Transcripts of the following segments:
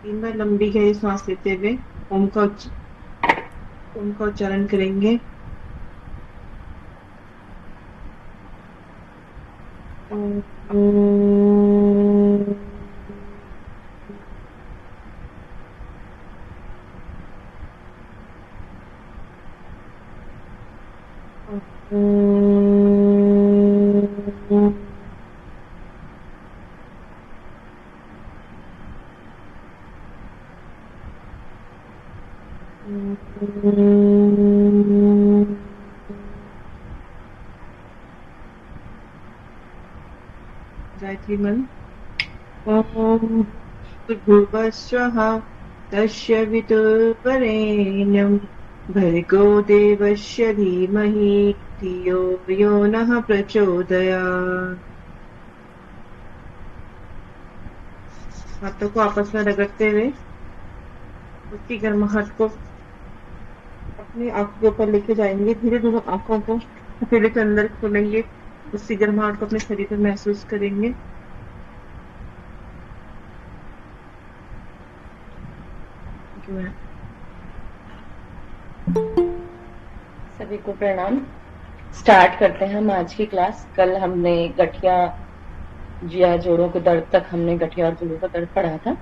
तीन बार लंबी गहरी सांस लेते हुए ओम का ओम का उच्चारण करेंगे। गायत्री मंत्र। ओम भूर्भुवस्वः तस्य वितुर्वरेण्यं भर्गो देवस्य धीमहि धियो यो नः प्रचोदयात्। हाथों को आपस में रगड़ते हुए उसी गर्माहट को अपनी आंखों के ऊपर लेके जाएंगे। धीरे धीरे आंखों को हथेली के अंदर खोलेंगे। उसी गर्माहट को अपने शरीर पर महसूस करेंगे। सभी को प्रणाम। स्टार्ट करते हैं हम आज की क्लास। कल हमने गठिया या जोड़ों के दर्द तक हमने गठिया और जोड़ों का दर्द पढ़ा था।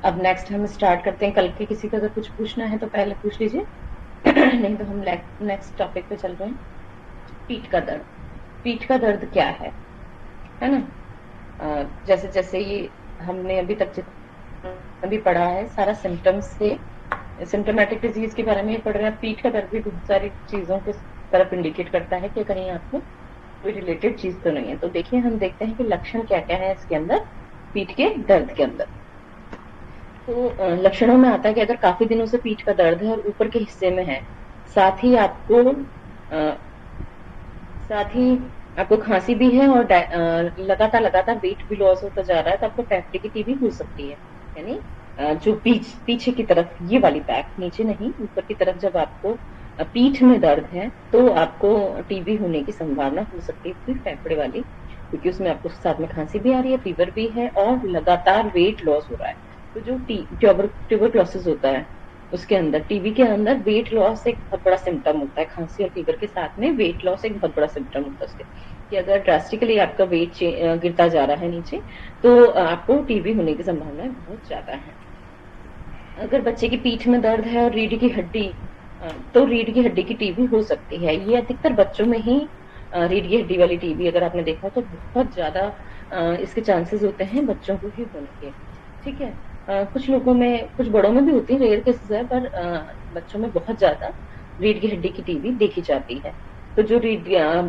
अब नेक्स्ट हम स्टार्ट करते हैं। कल के किसी का अगर कुछ पूछना है तो पहले पूछ लीजिए नहीं तो हम नेक्स्ट टॉपिक पे चल रहे हैं। पीठ का दर्द। पीठ का दर्द क्या है ना। जैसे जैसे ये हमने अभी तक जितना भी पढ़ा है सारा सिम्टम्स से सिम्टोमेटिक डिजीज के बारे में पढ़ रहे हैं। पीठ का दर्द भी बहुत सारी चीजों के तरफ इंडिकेट करता है कि कहीं आपको कोई रिलेटेड चीज तो नहीं है। तो देखिए हम देखते हैं कि लक्षण क्या क्या है इसके अंदर, पीठ के दर्द के अंदर। तो लक्षणों में आता है कि अगर काफी दिनों से पीठ का दर्द है और ऊपर के हिस्से में है, साथ ही आपको खांसी भी है और लगातार वेट भी लॉस होता जा रहा है, तो आपको फेफड़े की टीबी हो सकती है। यानी जो पीछे की तरफ ये वाली बैक, नीचे नहीं ऊपर की तरफ जब आपको पीठ में दर्द है तो आपको टीबी होने की संभावना हो सकती है, फिर फेफड़े वाली, क्योंकि उसमें आपको साथ में खांसी भी आ रही है, फीवर भी है और लगातार वेट लॉस हो रहा है। तो जो ट्यूबरक्लोसिस होता है उसके अंदर, टीबी के अंदर वेट लॉस एक बहुत बड़ा सिम्टम होता है। खांसी और फीवर के साथ में वेट लॉस एक बहुत बड़ा सिम्टम होता है उसके, कि अगर ड्रास्टिकली आपका वेट गिरता जा रहा है नीचे तो आपको टीबी होने की संभावना बहुत ज्यादा है। अगर बच्चे की पीठ में दर्द है और रीढ़ की हड्डी, तो रीढ़ की हड्डी की टीबी हो सकती है। ये अधिकतर बच्चों में ही रीढ़ की हड्डी वाली टीबी अगर आपने देखा तो बहुत ज्यादा इसके चांसेस होते हैं बच्चों को ही होने के। ठीक है। कुछ लोगों में, कुछ बड़ों में भी होती है, रेयर केसेस है, पर बच्चों में बहुत ज्यादा रीढ़ की हड्डी की टीबी देखी जाती है। तो जो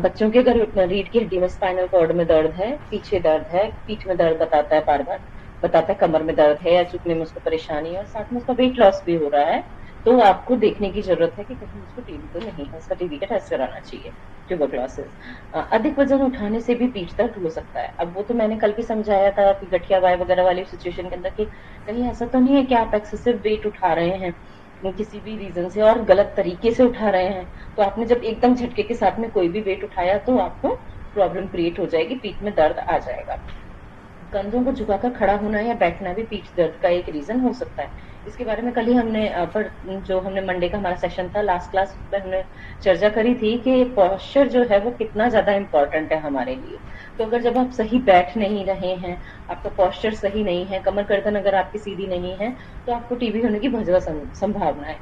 बच्चों के अगर रीढ़ की हड्डी में, स्पाइनल कॉर्ड में दर्द है, पीछे दर्द है, पीठ में दर्द बताता है, बार बार बताता है कमर में दर्द है या झुकने में उसको परेशानी है और साथ में उसका वेट लॉस भी हो रहा है, तो आपको देखने की जरूरत है कि कहीं उसको टीबी तो नहीं है। उसका टीबी का टेस्ट कराना चाहिए। ट्यूबरक्लोसिस, अधिक वजन उठाने से भी पीठ दर्द हो सकता है। अब वो तो मैंने कल भी समझाया था कि गठिया बाय वगैरह वाली सिचुएशन के अंदर कि कहीं ऐसा तो नहीं है कि आप एक्सेसिव वेट उठा रहे हैं किसी भी रीजन से और गलत तरीके से उठा रहे हैं, तो आपने जब एकदम झटके के साथ में कोई भी वेट उठाया तो आपको प्रॉब्लम क्रिएट हो जाएगी, पीठ में दर्द आ जाएगा। कंधों को झुकाकर खड़ा होना या बैठना भी पीठ दर्द का एक रीजन हो सकता है। इसके बारे में कल ही हमने जो हमने मंडे का हमारा सेशन था, लास्ट क्लास में हमने चर्चा करी थी कि पोस्चर जो है वो कितना ज्यादा इम्पोर्टेंट है हमारे लिए। तो अगर जब आप सही बैठ नहीं रहे हैं, आपका पोस्चर सही नहीं है, कमर गर्दन अगर आपकी सीधी नहीं है, तो आपको टीबी होने की बहुत ज्यादा संभावनाएं,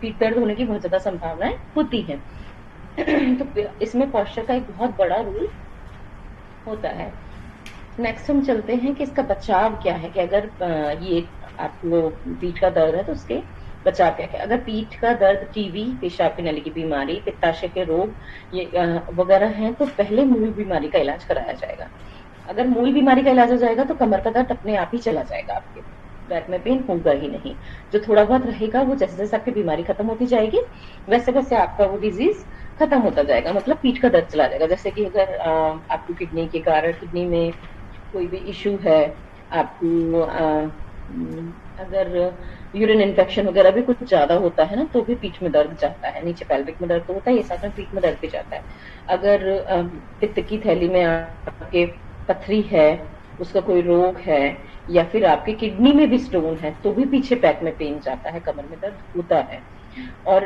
पीठ दर्द होने की बहुत ज्यादा संभावनाएं होती है। तो इसमें पोस्चर का एक बहुत बड़ा रोल होता है। नेक्स्ट हम चलते हैं कि इसका बचाव क्या है, कि अगर ये आपको पीठ का दर्द है तो उसके बचाव क्या है। अगर पीठ का दर्द, टीबी, पेशाब की नली की बीमारी, पित्ताशय के रोग ये वगैरह हैं, तो पहले मूल बीमारी का इलाज कराया जाएगा। अगर मूल बीमारी का इलाज हो जाएगा तो कमर का दर्द अपने आप ही चला जाएगा, आपके बैक में पेन होगा ही नहीं। जो थोड़ा बहुत रहेगा वो जैसे जैसे आपकी बीमारी खत्म होती जाएगी वैसे वैसे आपका वो डिजीज खत्म होता जाएगा, मतलब पीठ का दर्द चला जाएगा। जैसे कि अगर आपको किडनी के कारण, किडनी में कोई भी इशू है, आपको अगर यूरिन इन्फेक्शन वगैरह भी कुछ ज्यादा होता है ना, तो भी पीठ में दर्द जाता है। नीचे पेल्विक में दर्द तो होता है, ये साथ में पीठ में दर्द भी जाता है। अगर पित्त की थैली में आपके पथरी है, उसका कोई रोग है, या फिर आपकी किडनी में भी स्टोन है तो भी पीछे बैक में पेन जाता है, कमर में दर्द होता है। और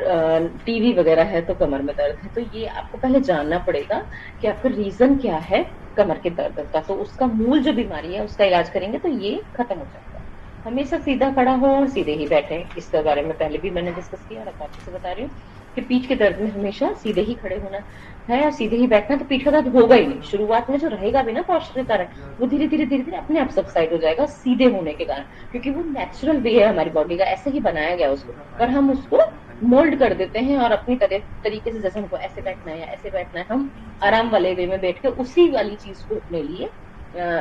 टीवी वगैरह है तो कमर में दर्द है, तो ये आपको पहले जानना पड़ेगा कि आपका रीजन क्या है कमर के दर्द का। तो उसका मूल जो बीमारी है उसका इलाज करेंगे तो ये खत्म हो जाएगा। हमेशा सीधा खड़ा हो और सीधे ही बैठे, इसके बारे में पहले भी मैंने डिस्कस किया और अब वापस से बता रही हूँ कि पीठ के दर्द में हमेशा सीधे ही खड़े होना है और सीधे ही बैठना, तो पीठ का दर्द होगा ही नहीं। शुरुआत में जो रहेगा भी ना पॉस्चर के कारण, वो धीरे धीरे धीरे धीरे अपने आप सबसाइड हो जाएगा सीधे होने के कारण, क्योंकि वो नेचुरल वे है हमारी बॉडी का, ऐसे ही बनाया गया उसको, पर हम उसको मोल्ड कर देते हैं और अपनी तरीके से, जैसे हमको ऐसे बैठना है या ऐसे बैठना है, हम आराम वाले वे में बैठ के उसी वाली चीज को अपने लिए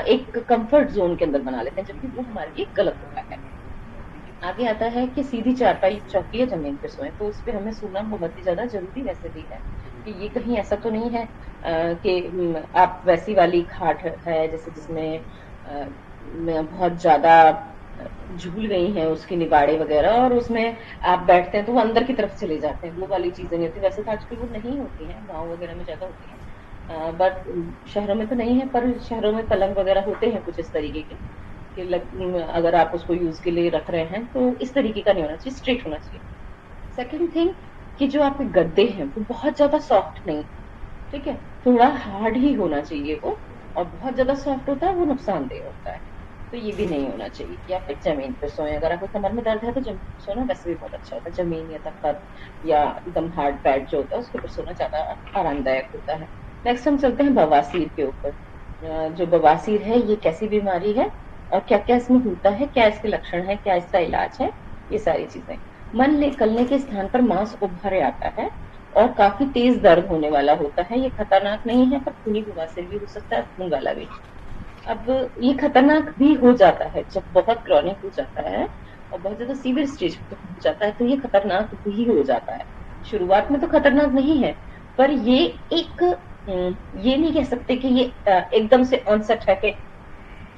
एक कंफर्ट जोन के अंदर बना लेते हैं, जबकि वो हमारे लिए गलत होता है। आगे आता है कि सीधी चारपाई चौकी या जमीन पे सोएं, तो उस पे हमें सोना बहुत ही ज्यादा जरूरी वैसे भी है, कि ये कहीं ऐसा तो नहीं है कि आप वैसी वाली खाट है जैसे जिसमें बहुत ज्यादा झूल गई हैं उसकी निवाड़े वगैरह और उसमें आप बैठते हैं तो वो अंदर की तरफ चले जाते हैं, वो वाली चीजें नहीं होती। वैसे तो आजकल वो नहीं होती हैं, गाँव वगैरह में ज्यादा होती है, बट शहरों में तो नहीं है, पर शहरों में पलंग वगैरह होते हैं कुछ इस तरीके के कि अगर आप उसको यूज के लिए रख रहे हैं तो इस तरीके का नहीं होना चाहिए, स्ट्रेट होना चाहिए। सेकंड थिंग कि जो आपके गद्दे हैं वो बहुत ज्यादा सॉफ्ट नहीं, ठीक है, थोड़ा हार्ड ही होना चाहिए वो, और बहुत ज्यादा सॉफ्ट होता है वो नुकसानदेह होता है, तो ये भी नहीं होना चाहिए। कि आप एक जमीन पे सोएं, अगर आपको कमर में दर्द है तो जमीन पे सोना वैसे भी बहुत अच्छा होता है, जमीन या तख्त या एकदम हार्ड पैड जो होता है उसके ऊपर सोना ज्यादा आरामदायक होता है। नेक्स्ट हम चलते हैं बवासीर के ऊपर। जो बवासीर है ये कैसी बीमारी है और क्या क्या इसमें होता है, क्या इसके लक्षण है, क्या इसका इलाज है, ये सारी चीजें। मन निकलने के स्थान पर मांस उभर आता है और काफी तेज दर्द होने वाला होता है। ये खतरनाक नहीं है पर खूनी बवासीर भी हो सकता है, खून वाला भी। अब ये खतरनाक भी हो जाता है जब बहुत क्रॉनिक हो जाता है और बहुत ज्यादा सीवियर स्टेज पे हो जाता है, तो ये खतरनाक भी हो जाता है। शुरुआत में तो खतरनाक नहीं है, पर ये एक ये नहीं कह सकते कि ये एकदम से ऑनसेट है कि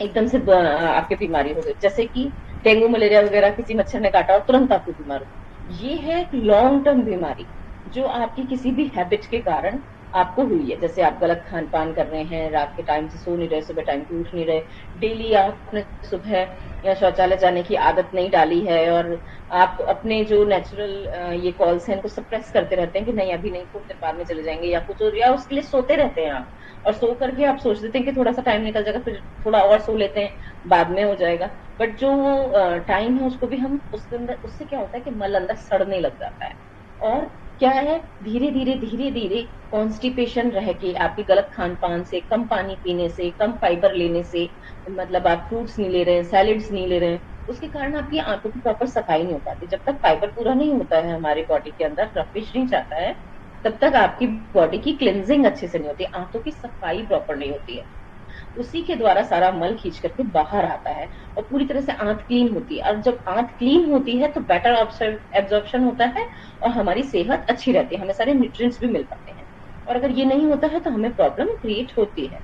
एकदम से आपके बीमारी हो गई, जैसे कि डेंगू मलेरिया वगैरह किसी मच्छर ने काटा और तुरंत आपको बीमार हो। ये है एक लॉन्ग टर्म बीमारी जो आपकी किसी भी हैबिट के कारण आपको हुई है, जैसे आप गलत खान पान कर रहे हैं, रात के टाइम से सो नहीं रहे, सुबह टाइम पे उठ नहीं रहे, डेली आपने सुबह या शौचालय जाने की आदत नहीं डाली है और आप अपने जो नेचुरल ये कॉल्स हैं इनको सप्रेस करते रहते हैं कि नहीं अभी नहीं, थोड़ी देर बाद में चले जाएंगे या कुछ, और या उसके लिए सोते रहते हैं आप, और सो करके आप सोच देते हैं कि थोड़ा सा टाइम निकल जाएगा फिर थोड़ा और सो लेते हैं बाद में हो जाएगा, बट जो टाइम है उसको भी हम उसके अंदर, उससे क्या होता है कि मल अंदर सड़ने लग जाता है। और क्या है, धीरे धीरे कॉन्स्टिपेशन रह के आपके गलत खान पान से, कम पानी पीने से, कम फाइबर लेने से, मतलब आप फ्रूट्स नहीं ले रहे हैं, सैलेड्स नहीं ले रहे हैं, उसके कारण आपकी आंतों की प्रॉपर सफाई नहीं हो पाती। जब तक फाइबर पूरा नहीं होता है हमारी बॉडी के अंदर, रफिश नहीं जाता है, तब तक आपकी बॉडी की क्लिनजिंग अच्छे से नहीं होती, आंतों की सफाई प्रॉपर नहीं होती है, उसी के द्वारा सारा मल खींच करके बाहर आता है और पूरी तरह से आंत क्लीन होती है। और जब आंत क्लीन होती है तो बेटर एब्जॉर्प्शन होता है और हमारी सेहत अच्छी रहती है, हमें सारे न्यूट्रिएंट्स भी मिल पाते हैं। और अगर ये नहीं होता है तो हमें प्रॉब्लम क्रिएट होती है।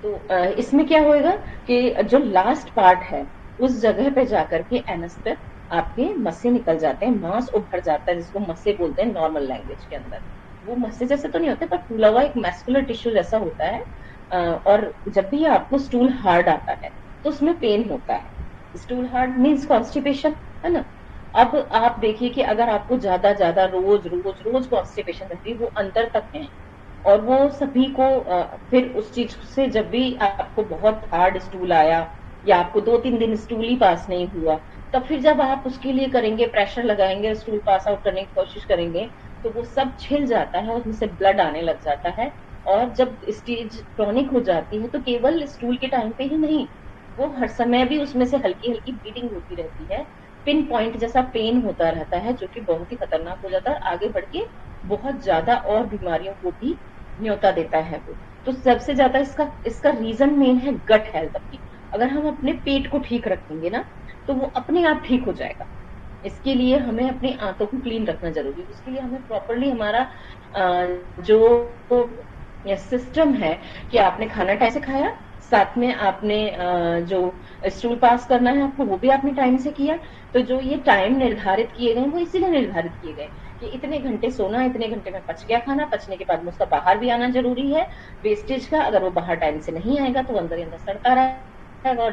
तो इसमें क्या होएगा कि जो लास्ट पार्ट है उस जगह पे जाकर के एनस पे आपके मस्से निकल जाते हैं, मांस उभर जाता है, जिसको मस्से बोलते हैं नॉर्मल लैंग्वेज के अंदर। वो मस्से जैसे तो नहीं होते पर फूला हुआ एक मैस्कुलर टिश्यू जैसा होता है। और जब भी आपको स्टूल हार्ड आता है तो उसमें पेन होता है। स्टूल हार्ड मीन्स कॉन्स्टिपेशन, है ना। अब आप देखिए कि अगर आपको ज्यादा ज्यादा रोज रोज रोज कॉन्स्टिपेशन रहती है, वो अंदर तक है, और वो सभी को फिर उस चीज से जब भी आपको बहुत हार्ड स्टूल आया या आपको 2-3 दिन स्टूल ही पास नहीं हुआ, तब फिर जब आप उसके लिए करेंगे, प्रेशर लगाएंगे, स्टूल पास आउट करने की कोशिश करेंगे, तो वो सब छिल जाता है, उसमें से ब्लड आने लग जाता है। और जब स्टेज क्रॉनिक हो जाती है तो केवल स्टूल के टाइम पे ही नहीं, वो हर समय भी उसमें से हल्की हल्की ब्लीडिंग होती रहती है, पिन पॉइंट जैसा पेन होता रहता है, जो कि बहुत ही खतरनाक हो जाता है, आगे बढ़ के बहुत ज्यादा और बीमारियों को भी न्योता देता है वो। तो सबसे ज्यादा इसका इसका रीजन मेन है गट हेल्थ अपनी। अगर हम अपने पेट को ठीक रखेंगे ना तो वो अपने आप ठीक हो जाएगा। इसके लिए हमें अपनी आंतों को क्लीन रखना जरूरी है, उसके लिए हमें प्रॉपरली हमारा जो सिस्टम है कि आपने खाना टाइम से खाया, साथ में आपने जो स्टूल पास करना है आपको वो भी आपने टाइम से किया। तो जो ये टाइम निर्धारित किए गए वो इसीलिए निर्धारित किए गए कि इतने घंटे सोना, इतने घंटे में पच गया खाना, पचने के बाद में उसका बाहर भी आना जरूरी है वेस्टेज का। अगर वो बाहर टाइम से नहीं आएगा तो अंदर अंदर सड़ता रहेगा और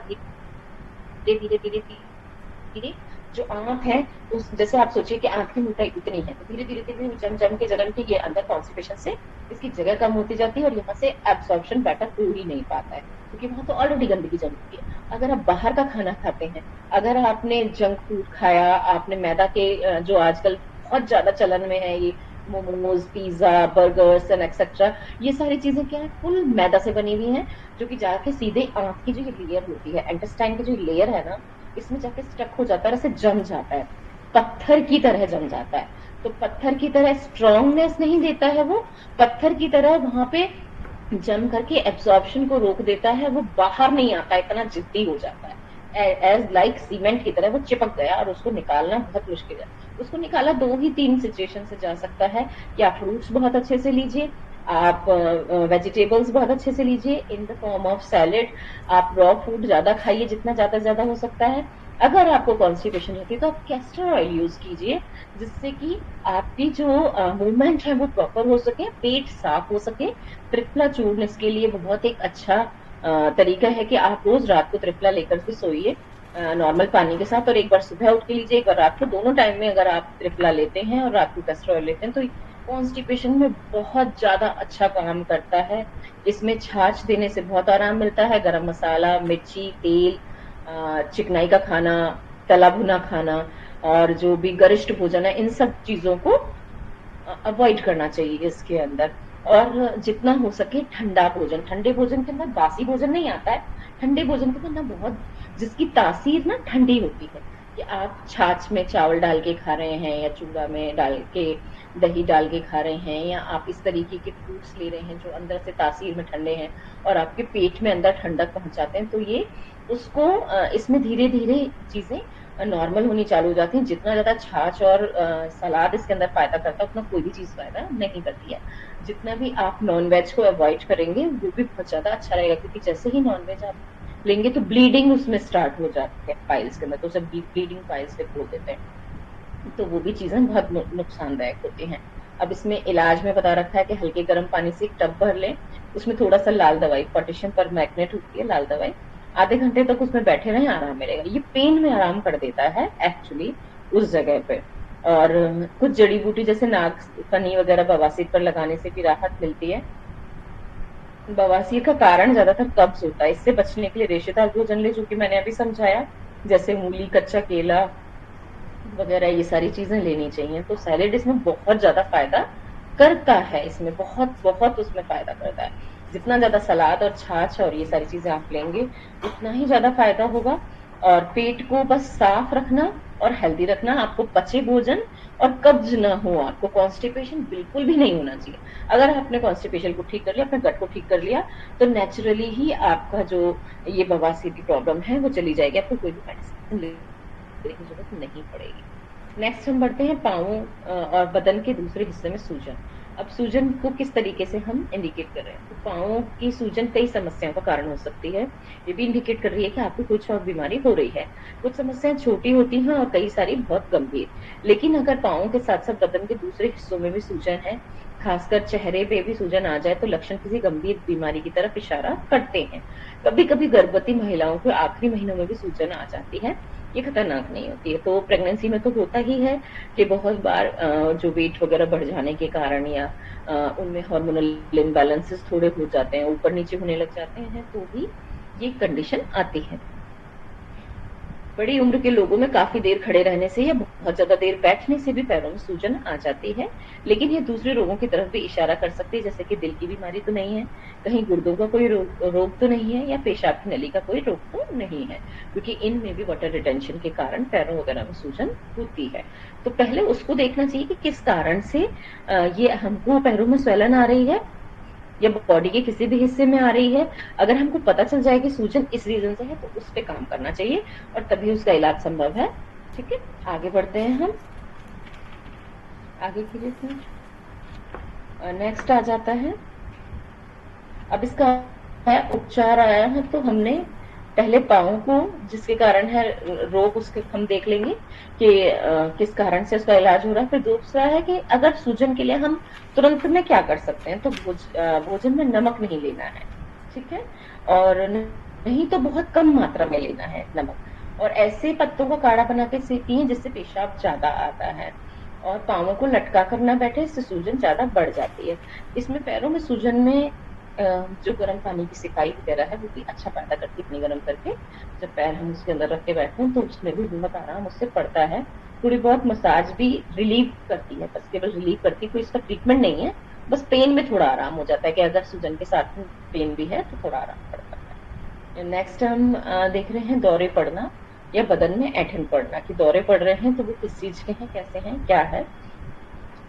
धीरे धीरे धीरे धीरे जो आंत है, उस जैसे आप सोचिए कि आंत की मोटाई इतनी है, तो धीरे धीरे धीरे जम के ये अंदर कॉन्स्टिपेशन से इसकी जगह कम होती जाती है और यहाँ से एब्सॉर्प्शन बेटर हो ही नहीं पाता है, क्योंकि वहां तो ऑलरेडी गंदगी जम चुकी है। अगर आप बाहर का खाना खाते हैं, अगर आपने जंक फूड खाया, आपने मैदा के जो आजकल बहुत ज्यादा चलन में है, ये momos, pizza, burgers and etcetera, ये सारी चीजें क्या है, फुल मैदा से बनी हुई हैं, जो कि जाके सीधे आंत की जो ये लेयर होती है, इंटेस्टाइन की जो लेयर है ना, इसमें जाके स्टक हो जाता है, ऐसे जम जाता है, पत्थर की तरह जम जाता है। तो पत्थर की तरह स्ट्रांगनेस नहीं देता है वो, पत्थर की तरह वहां पे जम करके एब्जॉर्प्शन को रोक देता है, वो बाहर नहीं आता, इतना जिद्दी हो जाता है, एज लाइक सीमेंट की तरह वो चिपक गया और उसको निकालना बहुत मुश्किल है। उसको निकाला 2 ही 3 सिचुएशन से जा सकता है, कि आप फ्रूट्स बहुत अच्छे से लीजिए, आप वेजिटेबल्स बहुत अच्छे से लीजिए in the form of salad, आप रॉ फूड ज्यादा खाइए जितना ज्यादा हो सकता है। अगर आपको कॉन्स्टिपेशन रहती है तो आप कैस्टर ऑयल यूज कीजिए, जिससे कि आपकी जो मूवमेंट है वो प्रॉपर हो सके, पेट साफ हो सके। त्रिफला चूर्ण इसके लिए बहुत एक अच्छा तरीका है कि आप रोज रात को त्रिफला लेकर के सोइए नॉर्मल पानी के साथ, और एक बार सुबह उठ के लीजिए, एक बार रात को, दोनों टाइम में अगर आप त्रिफला लेते हैं और रात को कैस्टर ऑयल लेते हैं तो कॉन्स्टिपेशन में बहुत ज्यादा अच्छा काम करता है। इसमें छाछ देने से बहुत आराम मिलता है, गरम मसाला, मिर्ची, तेल, चिकनाई का खाना, तला भुना खाना और जो भी गरिष्ठ भोजन है, इन सब चीजों को अवॉइड करना चाहिए इसके अंदर। और जितना हो सके ठंडा भोजन, ठंडे भोजन के अंदर बासी भोजन नहीं आता है, ठंडे भोजन के अंदर बहुत जिसकी तासीर ना ठंडी होती है, कि आप छाछ में चावल डाल के खा रहे हैं या चूड़ा में डाल के दही डाल के खा रहे हैं, या आप इस तरीके के फ्रूट्स ले रहे हैं जो अंदर से तासीर में ठंडे हैं और आपके पेट में अंदर ठंडक पहुंचाते हैं, तो ये उसको इसमें धीरे धीरे चीजें नॉर्मल होनी चालू हो जाती है। जितना ज्यादा छाछ और सलाद इसके अंदर फायदा करता है, उतना कोई भी चीज फायदा नहीं करती है। जितना भी आप नॉन वेज को अवॉइड करेंगे वो भी बहुत ज्यादा अच्छा रहेगा, क्योंकि जैसे ही नॉन वेज आप लेंगे तो ब्लीडिंग उसमें स्टार्ट हो जाती है पाइल्स के अंदर, तो उसे ब्लीडिंग पाइल्स पे खोल देते हैं, तो वो भी चीजें बहुत नुकसानदायक होती हैं। अब इसमें इलाज में बता रखा है कि हल्के गर्म पानी से एक टब भर लें, उसमें थोड़ा सा लाल दवाई, पोटेशियम पर मैग्नेट होती है लाल दवाई, आधे घंटे तक उसमें बैठे रहें, आराम मिलेगा। ये पेन में आराम कर देता है एक्चुअली उस जगह पे। और कुछ जड़ी बूटी जैसे नाग फनी वगैरह बवासीर पर लगाने से भी राहत मिलती है। बवासीर का कारण ज्यादातर कब्ज होता है, इससे बचने के लिए रेशेदार भोजन ले, जो कि मैंने अभी समझाया, जैसे मूली, कच्चा केला वगैरह, ये सारी चीजें लेनी चाहिए। तो सैलेड इसमें बहुत ज्यादा फायदा करता है, इसमें बहुत बहुत उसमें फायदा करता है। जितना ज्यादा सलाद और छाछ और ये सारी चीजें आप लेंगे उतना ही ज्यादा फायदा होगा। और पेट को बस साफ रखना और हेल्दी रखना, आपको पचे भोजन और कब्ज ना हो, आपको कॉन्स्टिपेशन बिल्कुल भी नहीं होना चाहिए। अगर आपने कॉन्स्टिपेशन को ठीक कर लिया, अपने गट को ठीक कर लिया, तो नेचुरली ही आपका जो ये बवासीर की प्रॉब्लम है वो चली जाएगी, आपको कोई भी मेडिसिन लेने की जरूरत नहीं पड़ेगी। नेक्स्ट हम बढ़ते हैं पाँव और बदन के दूसरे हिस्से में सूजन। अब सूजन को किस तरीके से हम इंडिकेट कर रहे हैं, तो पाँव की सूजन कई समस्याओं का कारण हो सकती है, ये भी इंडिकेट कर रही है कि आपको कुछ और बीमारी हो रही है। कुछ समस्याएं छोटी होती हैं और कई सारी बहुत गंभीर। लेकिन अगर पाँव के साथ साथ बदन के दूसरे हिस्सों में भी सूजन है, खासकर चेहरे पे भी सूजन आ जाए, तो लक्षण किसी गंभीर बीमारी की तरफ इशारा करते हैं। कभी कभी गर्भवती महिलाओं को आखिरी महीनों में भी सूजन आ जाती है, ये खतरनाक नहीं होती है। तो प्रेगनेंसी में तो होता ही है कि बहुत बार जो वेट वगैरह बढ़ जाने के कारण या उनमें हार्मोनल इम्बैलेंसेस थोड़े हो जाते हैं, ऊपर नीचे होने लग जाते हैं, तो भी ये कंडीशन आती है। बड़ी उम्र के लोगों में काफी देर खड़े रहने से या बहुत ज्यादा देर बैठने से भी पैरों में सूजन आ जाती है, लेकिन ये दूसरे रोगों की तरफ भी इशारा कर सकती है, जैसे कि दिल की बीमारी तो नहीं है, कहीं गुर्दों का कोई रोग तो नहीं है, या पेशाब की नली का कोई रोग तो नहीं है, क्योंकि इनमें भी वाटर रिटेंशन के कारण पैरों वगैरह में सूजन होती है। तो पहले उसको देखना चाहिए कि किस कारण से ये हमको पैरों में स्वेलन आ रही है या बॉडी के किसी भी हिस्से में आ रही है। अगर हमको पता चल जाए कि सूजन इस रीजन से है, तो उस पे काम करना चाहिए और तभी उसका इलाज संभव है। ठीक है, आगे बढ़ते हैं हम आगे की लिस्ट। नेक्स्ट आ जाता है, अब इसका है उपचार आया है, तो हमने पहले पाँव को जिसके कारण है रोग उसके हम देख लेंगे कि किस कारण से उसका इलाज हो रहा है। फिर दूसरा है कि अगर सूजन के लिए हम तुरंत में क्या कर सकते हैं, तो भोजन में नमक नहीं लेना है, ठीक है, और नहीं तो बहुत कम मात्रा में लेना है नमक। और ऐसे पत्तों का काढ़ा बना के पिए जिससे पेशाब ज्यादा आता है। और पाँवों को लटका कर ना बैठे, इससे सूजन ज्यादा बढ़ जाती है। इसमें पैरों में सूजन में जो गर्म पानी की सिकाई वगैरह है वो भी अच्छा फायदा करती है, पानी गर्म करके जब पैर हम उसके अंदर रख के बैठते हैं तो उसमें भी बहुत आराम उससे पड़ता है। थोड़ी बहुत मसाज भी रिलीव करती है, बस केवल रिलीव करती है, कोई इसका ट्रीटमेंट नहीं है। बस पेन में थोड़ा आराम हो जाता है कि अगर सूजन के साथ में पेन भी है तो थोड़ा आराम पड़ता है। नेक्स्ट हम देख रहे हैं दौरे पड़ना या बदन में ऐंठन पड़ना, कि दौरे पड़ रहे हैं तो वो किस चीज के हैं, कैसे हैं, क्या है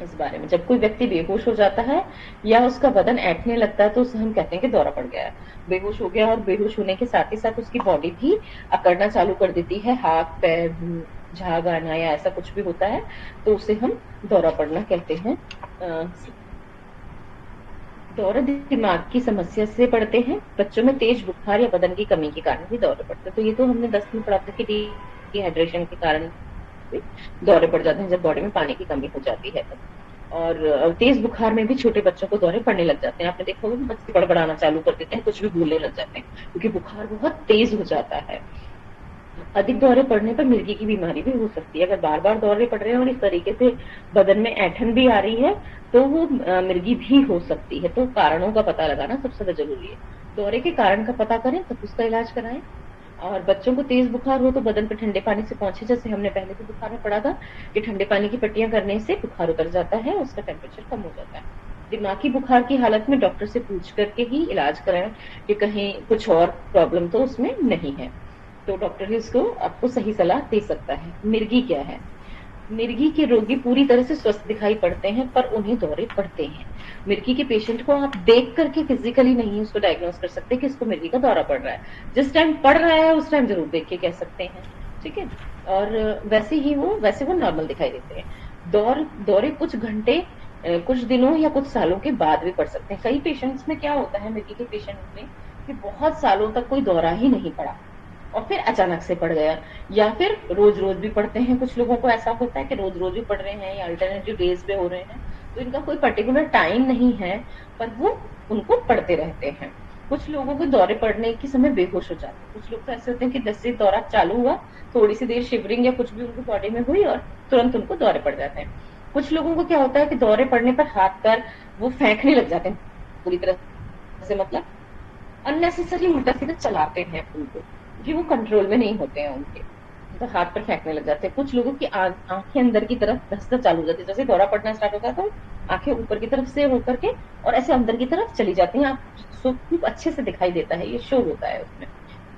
इस बारे में। जब कोई व्यक्ति बेहोश हो जाता है या उसका बदन ऐंठने लगता है तो उसे हम कहते हैं कि दौरा पड़ गया है। बेहोश हो गया और बेहोश होने के साथ ही साथ उसकी बॉडी भी अकड़ना चालू कर देती है, हाथ पैर झाग आना या ऐसा कुछ भी होता है तो उसे हम दौरा पड़ना कहते हैं। दौरे दिमाग की समस्या से पड़ते हैं, बच्चों में तेज बुखार या बदन की कमी के कारण भी दौरे पड़ते हैं। तो ये तो हमने 10 में पढ़ा था कि डिहाइड्रेशन के कारण दौरे पड़ जाते हैं जब बॉडी में पानी की कमी हो जाती है तब। और तेज बुखार में भी छोटे बच्चों को दौरे पड़ने लग जाते हैं। आपने देखा होगा बच्चे बड़बड़ाना चालू कर देते हैं, कुछ भी बोलने लग जाते हैं क्योंकि बुखार बहुत तेज हो जाता है। अधिक दौरे पड़ने पर मिर्गी की बीमारी भी हो सकती है। अगर बार बार दौरे पड़ रहे हैं और इस तरीके से बदन में ऐंठन भी आ रही है तो वो मिर्गी भी हो सकती है। तो कारणों का पता लगाना सबसे ज्यादा जरूरी है। दौरे के कारण का पता करें तब उसका इलाज कराएं। और बच्चों को तेज बुखार हो तो बदन पर ठंडे पानी से पोंछे, जैसे हमने पहले भी बुखार में पढ़ा था कि ठंडे पानी की पट्टियां करने से बुखार उतर जाता है, उसका टेम्परेचर कम हो जाता है। दिमागी बुखार की हालत में डॉक्टर से पूछ करके ही इलाज कराएं कि कहीं कुछ और प्रॉब्लम तो उसमें नहीं है, तो डॉक्टर ही उसको आपको सही सलाह दे सकता है। मिर्गी क्या है? मिर्गी के रोगी पूरी तरह से स्वस्थ दिखाई पड़ते हैं पर उन्हें दौरे पड़ते हैं। मिर्गी के पेशेंट को आप देख करके फिजिकली नहीं उसको डायग्नोस कर सकते कि इसको मिर्गी का दौरा पड़ रहा है। जिस टाइम पड़ रहा है उस टाइम जरूर देख के कह सकते हैं, ठीक है। और वैसे वो नॉर्मल दिखाई देते हैं। दौरे कुछ घंटे, कुछ दिनों या कुछ सालों के बाद भी पड़ सकते हैं। कई पेशेंट्स में क्या होता है, मिर्गी के पेशेंट में, कि बहुत सालों तक कोई दौरा ही नहीं पड़ा और फिर अचानक से पड़ गया, या फिर रोज रोज भी पढ़ते हैं। कुछ लोगों को ऐसा होता है कि रोज रोज भी पढ़ रहे हैं या अल्टरनेटिव डेज पे हो रहे हैं, तो इनका कोई पर्टिकुलर टाइम नहीं है पर वो उनको पढ़ते रहते हैं। कुछ लोगों को दौरे पड़ने के समय बेहोश हो जाते हैं। कुछ लोग तो ऐसे होते हैं कि जैसे दौरा चालू हुआ थोड़ी सी देर शिवरिंग या कुछ भी उनकी बॉडी में हुई और तुरंत उनको दौरे पड़ जाते हैं। कुछ लोगों को क्या होता है कि दौरे पड़ने पर हाथ पैर वो फेंकने लग जाते हैं पूरी तरह से, मतलब अननेसेसरी उल्टा सीधा चलाते हैं उनको कि वो कंट्रोल में नहीं होते हैं उनके, तो हाथ पर फेंकने लग जाते हैं। कुछ लोगों की आंखें अंदर की तरफ धंसना चालू हो जाती है, जैसे दौरा पड़ना स्टार्ट होता है तो आंखें ऊपर की तरफ से होकर के और ऐसे अंदर की तरफ चली जाती हैं। आप खूब अच्छे से दिखाई देता है, ये शो होता है उसमें।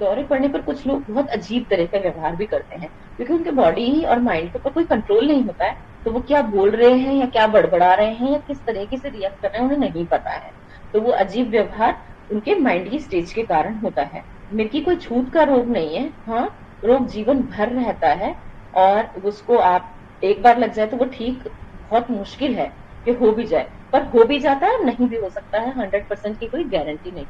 दौरे पड़ने पर कुछ लोग बहुत अजीब तरह का व्यवहार भी करते हैं क्योंकि उनके बॉडी और माइंड के ऊपर कोई कंट्रोल नहीं होता है, तो वो क्या बोल रहे हैं या क्या बड़बड़ा रहे हैं या किस तरीके से रिएक्ट कर रहे हैं उन्हें नहीं पता है। तो वो अजीब व्यवहार उनके माइंड की स्टेज के कारण होता है। मिर्गी कोई छूत का रोग नहीं है, हाँ रोग जीवन भर रहता है और उसको आप एक बार लग जाए तो वो ठीक बहुत मुश्किल है कि हो भी जाए, पर हो भी जाता है, नहीं भी हो सकता है। 100% की कोई गारंटी नहीं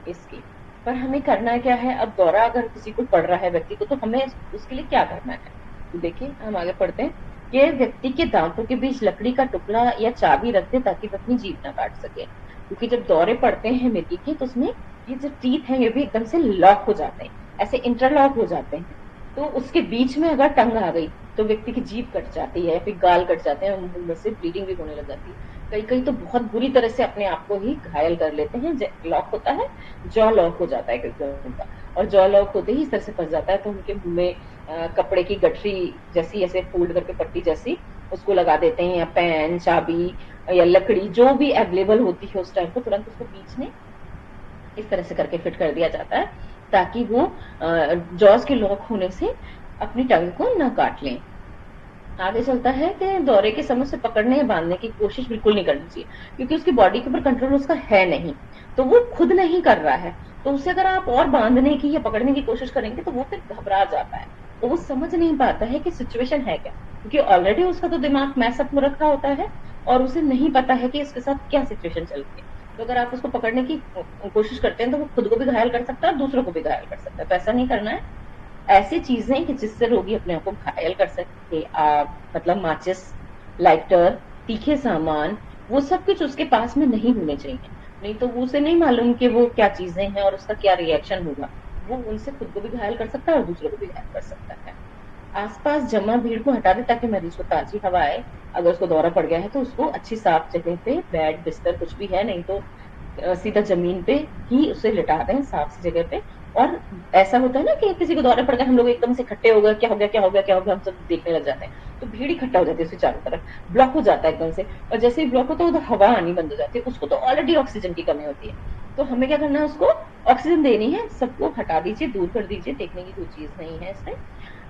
इसकी। पर हमें करना क्या है, अब दौरा अगर किसी को पड़ रहा है व्यक्ति को, तो हमें उसके लिए क्या करना है। तो देखिए हम आगे पढ़ते हैं कि व्यक्ति के दांतों के बीच लकड़ी का टुकड़ा या चाबी रख दे ताकि वो अपनी जीभ ना काट सके, क्योंकि जब दौरे पड़ते हैं मिर्गी के तो उसमें ये जो टीथ है ये भी एकदम से लॉक हो जाते हैं, ऐसे इंटरलॉक हो जाते हैं। तो उसके बीच में अगर टंग आ गई तो व्यक्ति की जीभ कट जाती है, फिर गाल कट जाते हैं, मुंह में से ब्लीडिंग भी होने लग जाती है। कई कई तो बहुत बुरी तरह से अपने आप को ही घायल कर लेते हैं। लॉक होता है, जॉ लॉक हो जाता है कई उनका, और जॉ लॉक होते ही इस तरह से फंस जाता है तो उनके मुंह में कपड़े की गठरी जैसी ऐसे फोल्ड करके पट्टी जैसी उसको लगा देते हैं, या पेन चाबी या लकड़ी जो भी अवेलेबल होती है उस टाइम को तुरंत उसको बीच में इस तरह से करके फिट कर दिया जाता है ताकि वो जॉज के लॉक होने से अपनी टंग को न काट लें। आगे चलता है कि दौरे के समय से पकड़ने या बांधने की कोशिश बिल्कुल नहीं करनी चाहिए, क्योंकि उसकी बॉडी के ऊपर कंट्रोल उसका है नहीं, तो वो खुद नहीं कर रहा है। तो उसे अगर आप और बांधने की या पकड़ने की कोशिश करेंगे तो वो फिर घबरा जाता है, तो वो समझ नहीं पाता है कि सिचुएशन है क्या, क्योंकि ऑलरेडी उसका तो दिमाग मैसअप हो रखा होता है और उसे नहीं पता है कि इसके साथ क्या सिचुएशन चल रही है। तो अगर आप उसको पकड़ने की कोशिश करते हैं तो वो खुद को भी घायल कर सकता है और दूसरों को भी घायल कर सकता है, तो ऐसा नहीं करना है। ऐसी चीजें कि जिससे रोगी अपने आप को घायल कर सके, मतलब माचिस, लाइटर, तीखे सामान, वो सब कुछ उसके पास में नहीं होने चाहिए, नहीं तो वो उसे नहीं मालूम कि वो क्या चीजें हैं और उसका क्या रिएक्शन होगा। वो उनसे खुद को भी घायल कर सकता है और दूसरों को भी घायल कर सकता है। आसपास जमा भीड़ को हटा दे ताकि मरीज को ताजी हवा आए। अगर उसको दौरा पड़ गया है तो उसको अच्छी साफ जगह पे, बेड बिस्तर कुछ भी है, नहीं तो सीधा जमीन पे ही उसे लिटा दें, साफ सी जगह पे। और ऐसा होता है ना कि किसी को दौरा पड़ गया, हम लोग एकदम से इकट्ठे हो गए, क्या हो गया क्या हो गया क्या हो गया, हम सब देखने लग जाते हैं, तो भीड़ इकट्ठा हो जाती है उसके चारों तरफ, ब्लॉक हो जाता है एकदम से। और जैसे ही ब्लॉक होता है उधर हवा आनी बंद हो जाती है, उसको तो ऑलरेडी ऑक्सीजन की कमी होती है। तो हमें क्या करना है, उसको ऑक्सीजन देनी है। सबको हटा दीजिए, दूर कर दीजिए, देखने की कोई चीज नहीं है इसमें।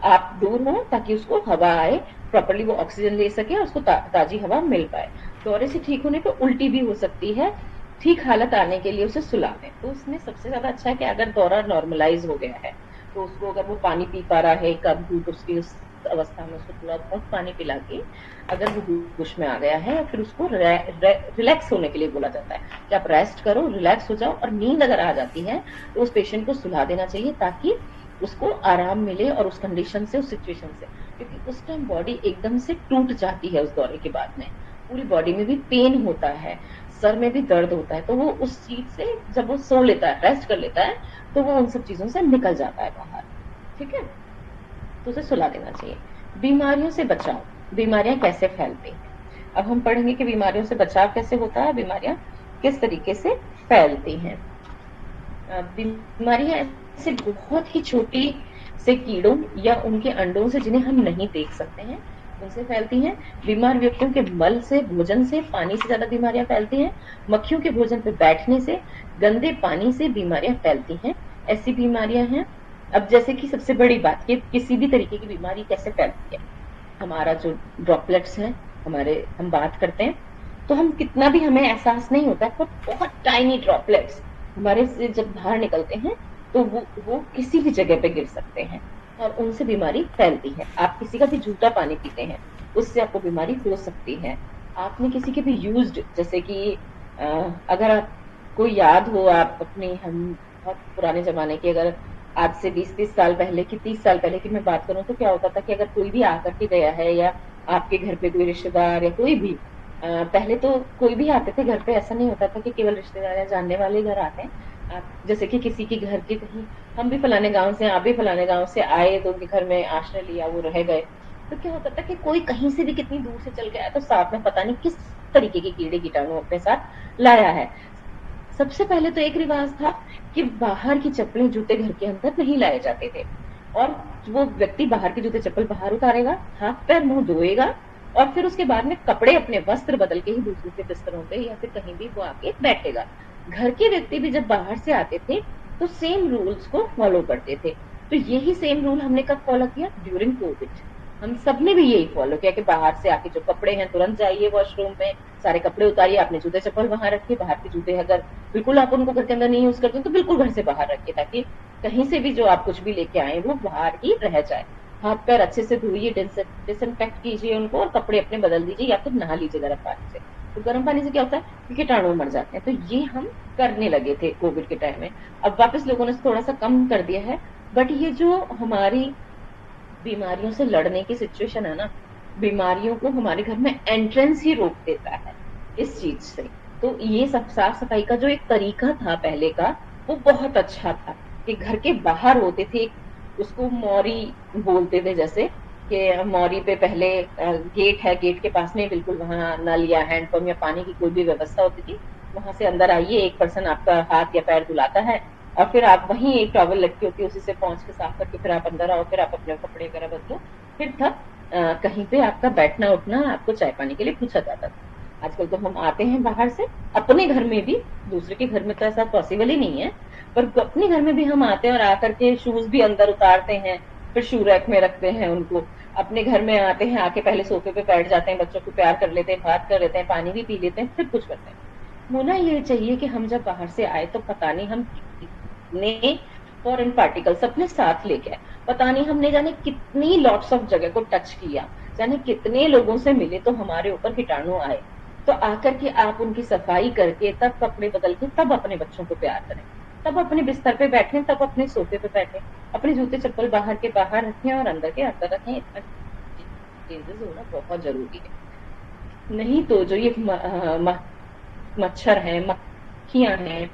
आप दूर हो ताकि उसको हवा आए, प्रॉपरली वो ऑक्सीजन ले सके और उसको ताजी हवा मिल पाए। दौरे से ठीक होने पे उल्टी भी हो सकती है, ठीक हालत आने के लिए उसे सुला दें। तो उसमें सबसे ज्यादा अच्छा है कि अगर दौरा नॉर्मलाइज हो गया है तो उसको, अगर वो पानी पी पा रहा है, कब घूट उसकी उस अवस्था में उसको थोड़ा बहुत पानी पिला के, अगर वो होश में आ गया है, फिर उसको रिलैक्स होने के लिए बोला जाता है कि आप रेस्ट करो, रिलैक्स हो जाओ। और नींद अगर आ जाती है तो उस पेशेंट को सुला देना चाहिए ताकि उसको आराम मिले और उस कंडीशन से, उस सिचुएशन से। क्योंकि उस टाइम बॉडी एकदम से टूट जाती है उस दौरे के बाद में, पूरी बॉडी में भी पेन होता है, सर में भी दर्द होता है। तो वो उस चीज से जब वो सो लेता है, रेस्ट कर लेता है, तो वो उन सब चीजों से निकल जाता है बाहर। ठीक है, तो उसे सुला देना चाहिए। बीमारियों से बचाव, बीमारियां कैसे फैलती हैं। अब हम पढ़ेंगे कि बीमारियों से बचाव कैसे होता है, बीमारियां किस तरीके से फैलती हैं। बीमारियां ऐसे बहुत ही छोटी से कीड़ों या उनके अंडों से, जिन्हें हम नहीं देख सकते हैं, उनसे फैलती हैं। बीमार व्यक्तियों के मल से, भोजन से, पानी से ज्यादा बीमारियां फैलती हैं। मक्खियों के भोजन पर बैठने से, गंदे पानी से बीमारियां फैलती हैं। ऐसी बीमारियां हैं। अब जैसे कि सबसे बड़ी बात, कि किसी भी तरीके की बीमारी कैसे फैलती है, हमारा जो ड्रॉपलेट्स है, हमारे, हम बात करते हैं तो हम कितना भी हमें एहसास नहीं होता है, पर बहुत टाइनी ड्रॉपलेट्स हमारे से जब बाहर निकलते हैं तो वो किसी भी जगह पे गिर सकते हैं और उनसे बीमारी फैलती है। आप किसी का भी जूठा पानी पीते हैं, उससे आपको बीमारी हो सकती है। आपने किसी के भी यूज्ड, जैसे कि अगर आपको याद हो, आप अपनी, हम बहुत पुराने जमाने की, अगर आज से 20-30 साल पहले की, 30 साल पहले की मैं बात करूं, तो क्या होता था कि अगर कोई भी आकर के गया है, या आपके घर पे कोई रिश्तेदार या कोई भी, पहले तो कोई भी आते थे घर पे, ऐसा नहीं होता था कि केवल रिश्तेदार या जानने वाले घर आते हैं। आप जैसे कि किसी के घर के, कहीं हम भी फलाने गांव से, आप भी फलाने गांव से आए, तो उनके घर में आश्रय लिया, वो रह गए। तो क्या होता था कि कोई कहीं से भी कितनी दूर से चल गया, तो साथ में पता नहीं किस तरीके के कीड़े कीटाणु अपने साथ लाया है। सबसे पहले तो एक रिवाज था कि बाहर की चप्पलें, जूते घर के अंदर नहीं लाए जाते थे, और वो व्यक्ति बाहर के जूते चप्पल बाहर उतारेगा, हाथ पैर मुंह धोएगा, और फिर उसके बाद में कपड़े, अपने वस्त्र बदल के ही दूसरे के बिस्तरों पे या फिर कहीं भी वो आके बैठेगा। घर के व्यक्ति भी जब बाहर से आते थे तो सेम रूल्स को फॉलो करते थे। तो यही सेम रूल हमने कब फॉलो किया, ड्यूरिंग कोविड। हम सबने भी यही फॉलो किया कि बाहर से आके जो कपड़े हैं, तुरंत जाइए वॉशरूम में, सारे कपड़े उतारिए, अपने जूते चप्पल वहां रखिए, बाहर के जूते अगर बिल्कुल आप उनको घर के अंदर नहीं यूज करते तो बिल्कुल घर से बाहर रखिए, ताकि कहीं से भी जो आप कुछ भी लेके आए वो बाहर ही रह जाए। हाथ पैर अच्छे से धोइए, डिसइंफेक्ट कीजिए उनको, और कपड़े अपने बदल दीजिए या फिर नहा लीजिए गर्म पानी से। तो गर्म पानी से क्या होता है कि कीटाणु मर जाते हैं। तो ये हम करने लगे थे कोविड के टाइम में। अब वापस लोगों ने थोड़ा सा कम कर दिया है, बट ये जो हमारी बीमारियों से लड़ने की सिचुएशन है ना, बीमारियों को हमारे घर में एंट्रेंस ही रोक देता है इस चीज से। तो ये सब साफ सफाई का जो एक तरीका था पहले का, वो बहुत अच्छा था कि घर के बाहर होते थे, उसको मौरी बोलते थे, जैसे कि मौरी पे पहले गेट है, गेट के पास में बिल्कुल वहां नल या हैंडपंप या पानी की कोई भी व्यवस्था होती थी, वहां से अंदर आइए, एक पर्सन आपका हाथ या पैर धुलाता है, और फिर आप वहीं, एक टॉवल लटकी होती है, उसी से पहुंच के साफ करके फिर आप अंदर आओ, फिर आप अपने कपड़े वगैरह बदलो, फिर तब कहीं पे आपका बैठना उठना, आपको चाय पानी के लिए पूछा जाता था। आजकल तो हम आते हैं बाहर से, अपने घर में भी, दूसरे के घर में तो ऐसा पॉसिबल ही नहीं है, पर अपने घर में भी हम आते हैं और आकर के शूज भी अंदर उतारते हैं, फिर शू रैक में रखते हैं उनको। अपने घर में आते हैं, आके पहले सोफे पे बैठ जाते हैं, बच्चों को प्यार कर लेते हैं, बात कर लेते हैं, पानी भी पी लेते हैं, फिर कुछ करते हैं। होना ये चाहिए कि हम जब बाहर से आए तो पता नहीं हम कितने फॉरेन पार्टिकल्स अपने साथ लेके आए, पता नहीं हमने जाने कितनी लॉट्स ऑफ जगह को टच किया, जाने कितने लोगों से मिले तो हमारे ऊपर कीटाणु आए। तो आकर के आप उनकी सफाई करके, तब कपड़े बदल के, तब अपने बच्चों को प्यार करें, तब अपने बिस्तर पे बैठे, तब अपने सोफे पे बैठे, अपने जूते चप्पल बाहर के बाहर रखें और अंदर के अंदर रखें। इतना चेंजेस होना बहुत जरूरी है। नहीं तो जो ये मच्छर है, मक्खियां हैं,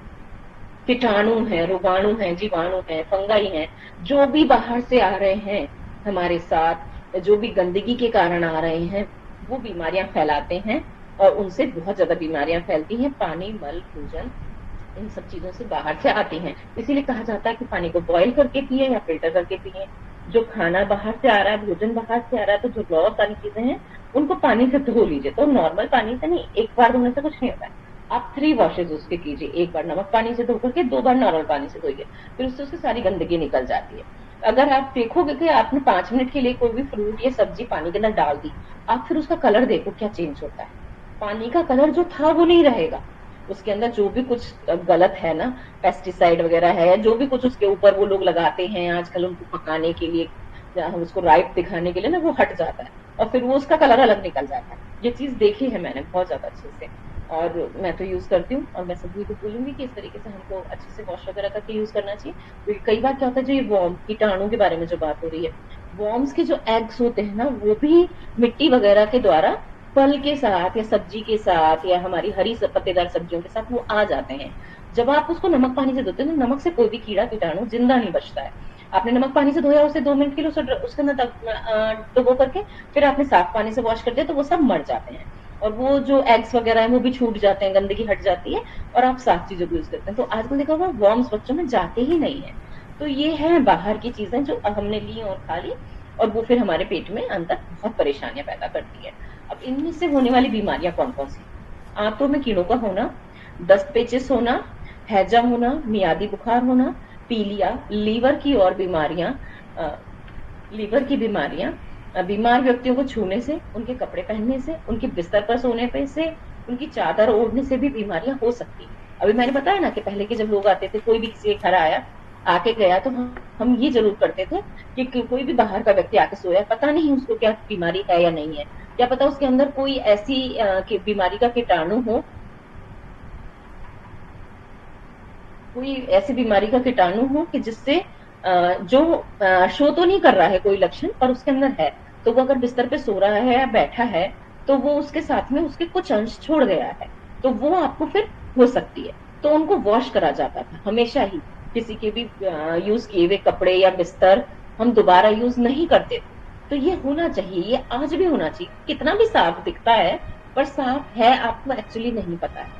कीटाणु है, रोगाणु है, जीवाणु है, फंगाई है, जो भी बाहर से आ रहे हैं हमारे साथ, जो भी गंदगी के कारण आ रहे हैं, वो बीमारियां फैलाते हैं और उनसे बहुत ज्यादा बीमारियां फैलती हैं। पानी, मल, भोजन, इन सब चीजों से बाहर से आती हैं। इसीलिए कहा जाता है कि पानी को बॉईल करके पिए या फिल्टर करके पिए। जो खाना बाहर से आ रहा है, भोजन बाहर से आ रहा है, तो जो रॉ सारी चीजें हैं उनको पानी से धो लीजिए। तो नॉर्मल पानी से नहीं, एक बार धोने से कुछ नहीं होता है। आप 3 वॉशेज उसके कीजिए, एक बार नमक पानी से धो करके, 2 बार नॉर्मल पानी से धोइए, फिर उससे उसकी सारी गंदगी निकल जाती है। अगर आप देखोगे कि आपने 5 मिनट के लिए कोई भी फ्रूट या सब्जी पानी के अंदर डाल दी, आप फिर उसका कलर देखो क्या चेंज होता है। पानी का कलर जो था वो नहीं रहेगा, उसके अंदर जो भी कुछ गलत है ना, पेस्टिसाइड वगैरह है, जो भी कुछ उसके ऊपर वो लोग लगाते हैं आजकल उनको पकाने के लिए, या हम उसको राइप दिखाने के लिए ना, वो हट जाता है और फिर वो उसका कलर अलग निकल जाता है। ये चीज देखी है मैंने बहुत ज्यादा अच्छे से, और मैं तो यूज करती हूँ। और मैं सभी को बोलूंगी कि इस तरीके से हमको अच्छे से वॉश वगैरह करके यूज करना चाहिए। क्योंकि कई बार क्या होता है, जो ये वर्म कीटाणु के बारे में जो बात हो रही है, वर्म्स के जो एग्स होते हैं ना, वो भी मिट्टी वगैरह के द्वारा फल के साथ या सब्जी के साथ या हमारी हरी पत्तेदार सब्जियों के साथ वो आ जाते हैं। जब आप उसको नमक पानी से धोते हैं, तो नमक से कोई भी कीड़ा कीटाणु जिंदा नहीं बचता है। आपने नमक पानी से धोया, उसे 2 मिनट के लिए उसके अंदर डुबो करके फिर आपने साफ पानी से वॉश कर दिया, तो वो सब मर जाते हैं और वो जो एग्स वगैरह है वो भी छूट जाते हैं, गंदगी हट जाती है और आप साफ चीजों को यूज करते हैं। तो आजकल देखा होगा वर्म्स बच्चों में जाते ही नहीं है। तो ये है बाहर की चीजें जो हमने ली और खा ली, और वो फिर हमारे पेट में अंदर बहुत परेशानियां पैदा करती है। अब इनमें से होने वाली बीमारियां कौन कौन सी? आंतों में कीड़ों का होना, दस्त पेचिस होना, हैजा होना, मियादी बुखार होना, पीलिया, लीवर की और बीमारियां, लीवर की बीमारियां, बीमार व्यक्तियों को छूने से, उनके कपड़े पहनने से, उनके बिस्तर पर सोने पे से, उनकी चादर ओढ़ने से भी बीमारियां हो सकती हैं। अभी मैंने बताया ना कि पहले के जब लोग आते थे, कोई भी किसी के घर आया, आके गया, तो हम ये जरूर करते थे कि कोई भी बाहर का व्यक्ति आके सोया, पता नहीं उसको क्या बीमारी है या नहीं है, क्या पता उसके अंदर कोई ऐसी बीमारी का कीटाणु हो, कोई ऐसी बीमारी का कीटाणु हो कि जिससे जो शो तो नहीं कर रहा है कोई लक्षण, पर उसके अंदर है। तो वो अगर बिस्तर पे सो रहा है या बैठा है, तो वो उसके साथ में उसके कुछ अंश छोड़ गया है, तो वो आपको फिर हो सकती है। तो उनको वॉश करा जाता था हमेशा ही। किसी के भी यूज किए हुए कपड़े या बिस्तर हम दोबारा यूज नहीं करते थे। तो ये होना चाहिए, ये आज भी होना चाहिए। कितना भी साफ दिखता है, पर साफ है आपको एक्चुअली नहीं पता है।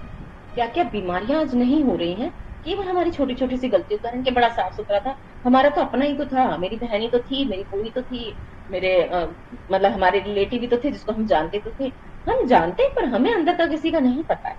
क्या क्या बीमारियां आज नहीं हो रही हैं, केवल हमारी छोटी छोटी सी गलतियों के कारण। के बड़ा साफ सुथरा था, हमारा तो अपना ही तो था, मेरी बहनी तो थी, मेरी बुई तो थी, मेरे मतलब हमारे रिलेटिव भी तो थे जिसको हम जानते तो थे। हम जानते पर हमें अंदर का किसी का नहीं पता है।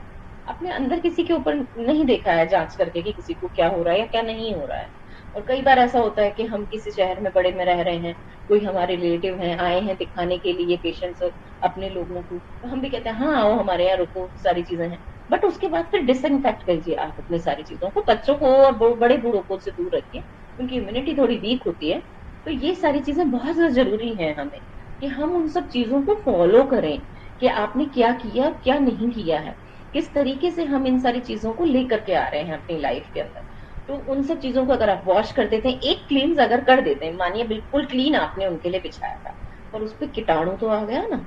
अपने अंदर किसी के ऊपर नहीं देखा है जांच करके कि किसी को क्या हो रहा है या क्या नहीं हो रहा है। और कई बार ऐसा होता है कि हम किसी शहर में बड़े में रह रहे हैं, कोई हमारे रिलेटिव हैं, आए हैं दिखाने के लिए पेशेंट्स अपने लोगों को, तो हम भी कहते हैं हाँ आओ हमारे यहाँ रुको, सारी चीजें हैं। बट उसके बाद फिर डिसइंफेक्ट कीजिए आप अपनी सारी चीजों को, बच्चों को और बड़े बूढ़ों को से दूर रखिए, उनकी इम्यूनिटी थोड़ी वीक होती है। तो ये सारी चीजें बहुत ज्यादा जरूरी है हमें, कि हम उन सब चीजों को फॉलो करें कि आपने क्या किया क्या नहीं किया है, किस तरीके से हम इन सारी चीजों को लेकर के आ रहे हैं अपनी लाइफ के अंदर। तो उन सब चीजों को अगर आप वॉश कर देते हैं, एक क्लींस अगर कर देते हैं, मानिए बिल्कुल क्लीन आपने उनके लिए बिछाया था, और उस पर कीटाणु तो आ गया ना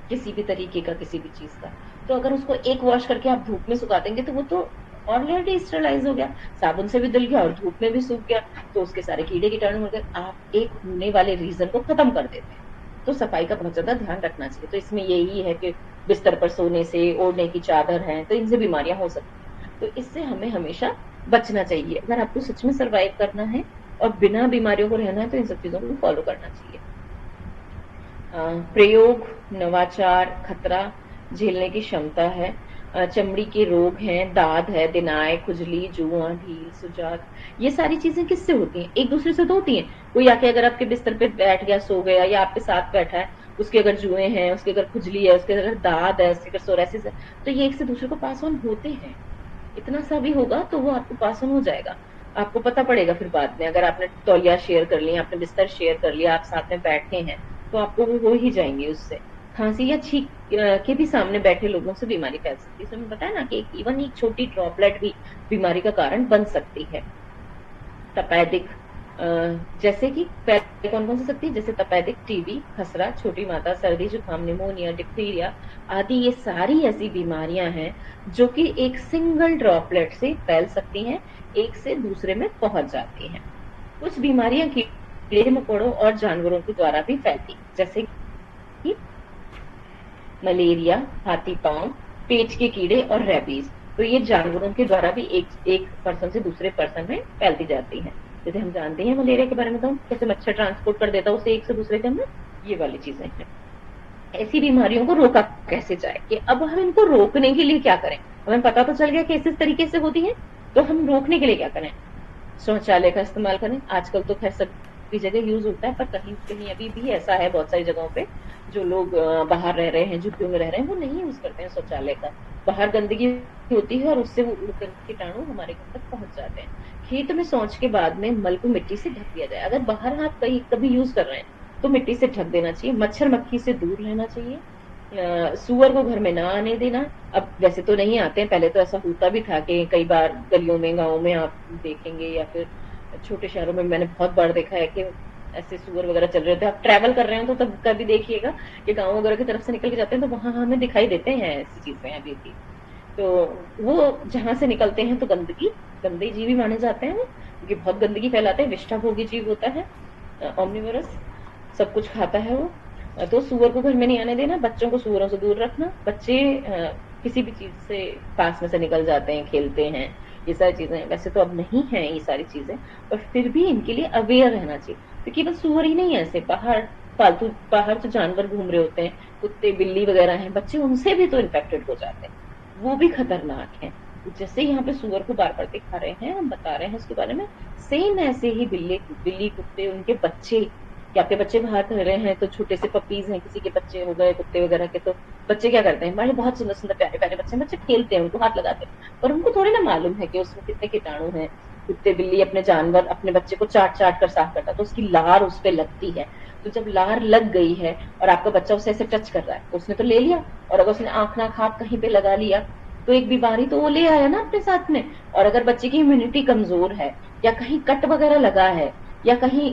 किसी भी तरीके का, किसी भी चीज का, तो अगर उसको एक वॉश करके आप धूप में सुखा देंगे, तो वो तो ऑलरेडी स्टरलाइज हो गया, साबुन से भी धुल गया और धूप में भी सूख गया, तो उसके सारे कीड़े कीटाणु मर गए। आप एक होने वाले रीजन को खत्म कर देते हैं। तो सफाई का बहुत ज्यादा ध्यान रखना चाहिए। तो इसमें यही है कि बिस्तर पर सोने से, ओढ़ने की चादर है, तो इनसे बीमारियां हो सकती हैं। तो इससे हमें हमेशा बचना चाहिए। अगर आपको सच में सर्वाइव करना है और बिना बीमारियों को रहना है, तो इन सब चीजों को फॉलो करना चाहिए। प्रयोग, नवाचार, खतरा झेलने की क्षमता है, चमड़ी के रोग हैं, दाद है, दिनाय, खुजली, जुआ, ढील, सुजाग, ये सारी चीजें किससे होती हैं? एक दूसरे से तो होती हैं। कोई आके अगर आपके बिस्तर पे बैठ गया, सो गया, या आपके साथ बैठा है, उसके अगर जुए हैं, उसके अगर खुजली है, उसके अगर दाद है, उसके अगर सोरेसिस है, तो ये एक से दूसरे को पास ऑन होते हैं। इतना सा भी होगा तो वो आपको पास ऑन हो जाएगा। आपको पता पड़ेगा फिर बाद में, अगर आपने तौलिया शेयर कर लिया, आपने बिस्तर शेयर कर लिया, आप साथ में बैठे हैं, तो आपको वो हो ही जाएंगे उससे। खांसी या छींक के भी सामने बैठे लोगों से बीमारी फैल सकती है। इसमें बताया ना कि इवन एक छोटी ड्रॉपलेट भी बीमारी का कारण बन सकती है। तपेदिक, जैसे कि पहले कौन कौन सी सकती है, जैसे तपेदिक, टीबी, खसरा, छोटी माता, सर्दी जुकाम, निमोनिया, डिप्थीरिया आदि, ये सारी ऐसी बीमारियां हैं जो कि एक सिंगल ड्रॉपलेट से फैल सकती हैं, एक से दूसरे में पहुंच जाती हैं। कुछ बीमारियां कीड़े मकोड़ों और जानवरों के द्वारा भी फैलती, जैसे कि मलेरिया, हाथी पांव, पेट के कीड़े और रेबीज। तो ये जानवरों के द्वारा भी एक एक पर्सन से दूसरे पर्सन में फैलती जाती है। जैसे हम जानते हैं मलेरिया के बारे में, तो कैसे मच्छर ट्रांसपोर्ट कर देता है उसे एक से दूसरे के अंदर, ये वाली चीजें हैं। ऐसी बीमारियों को रोका कैसे जाए, कि अब हम इनको रोकने के लिए क्या करें। हमें पता तो चल गया कि इस तरीके से होती है, तो हम रोकने के लिए क्या करें। शौचालय का इस्तेमाल करें, आजकल तो खैर सभी जगह यूज होता है, पर कहीं कहीं अभी भी ऐसा है बहुत सारी जगहों पे, जो लोग बाहर रह रहे हैं, झुग्गियों में रह रहे हैं, वो नहीं यूज करते हैं शौचालय का। बाहर गंदगी होती है और उससे वो कीटाणु हमारे घर तक पहुंच जाते हैं। खेत में शौच के बाद में मल को मिट्टी से ढक दिया जाए। अगर बाहर आप कहीं कभी यूज कर रहे हैं तो मिट्टी से ढक देना चाहिए। मच्छर मक्खी से दूर रहना चाहिए। सुअर को घर में ना आने देना। अब वैसे तो नहीं आते हैं, पहले तो ऐसा होता भी था कि कई बार गलियों में, गाँव में आप देखेंगे, या फिर छोटे शहरों में मैंने बहुत बार देखा है कि ऐसे सुअर वगैरह चल रहे होते हैं। आप ट्रैवल कर रहे हो तो तब कभी देखिएगा कि गाँव वगैरह की तरफ से निकल के जाते हैं, तो वहां हमें दिखाई देते हैं ऐसी चीजें अभी भी। तो वो जहां से निकलते हैं तो गंदगी, गंदे जीव ही माने जाते हैं वो, क्योंकि बहुत गंदगी फैलाते हैं। विष्ठा भोगी जीव होता है, ओमनिवरस, सब कुछ खाता है वो। तो सुअर को घर में नहीं आने देना। बच्चों को सुअरों से दूर रखना। बच्चे किसी भी चीज से पास में से निकल जाते हैं, खेलते हैं, ये सारी चीजें वैसे तो अब नहीं है ये सारी चीजें, पर फिर भी इनके लिए अवेयर रहना चाहिए। तो केवल सुअर ही नहीं है, ऐसे बाहर फालतू बाहर जो जानवर घूम रहे होते हैं, कुत्ते बिल्ली वगैरह हैं, बच्चे उनसे भी तो इन्फेक्टेड हो जाते हैं, वो भी खतरनाक है। जैसे यहाँ पे सुअर को बार बार दिखा रहे हैं, हम बता रहे हैं उसके बारे में, सेम ऐसे ही बिल्ली कुत्ते, उनके बच्चे, कि आपके बच्चे बाहर रह रहे हैं तो छोटे से पपीज हैं, किसी के बच्चे हो गए कुत्ते वगैरह के, तो बच्चे क्या करते हैं, हमारे बहुत सुंदर सुंदर प्यारे प्यारे बच्चे बच्चे खेलते हैं, उनको हाथ लगाते हैं, पर उनको थोड़ी ना मालूम है कि उसमें कितने कीटाणु हैं। कुत्ते बिल्ली अपने जानवर अपने बच्चे को चाट चाट कर साफ करता है, तो उसकी लार उस पर लगती है। तो जब लार लग गई है और आपका बच्चा उसे ऐसे टच कर रहा है, तो उसने तो ले लिया, और अगर उसने आंख नाक हाथ कहीं पे लगा लिया तो एक बीमारी तो वो ले आया ना अपने साथ में। और अगर बच्चे की इम्यूनिटी कमजोर है, या कहीं कट वगैरह लगा है, या कहीं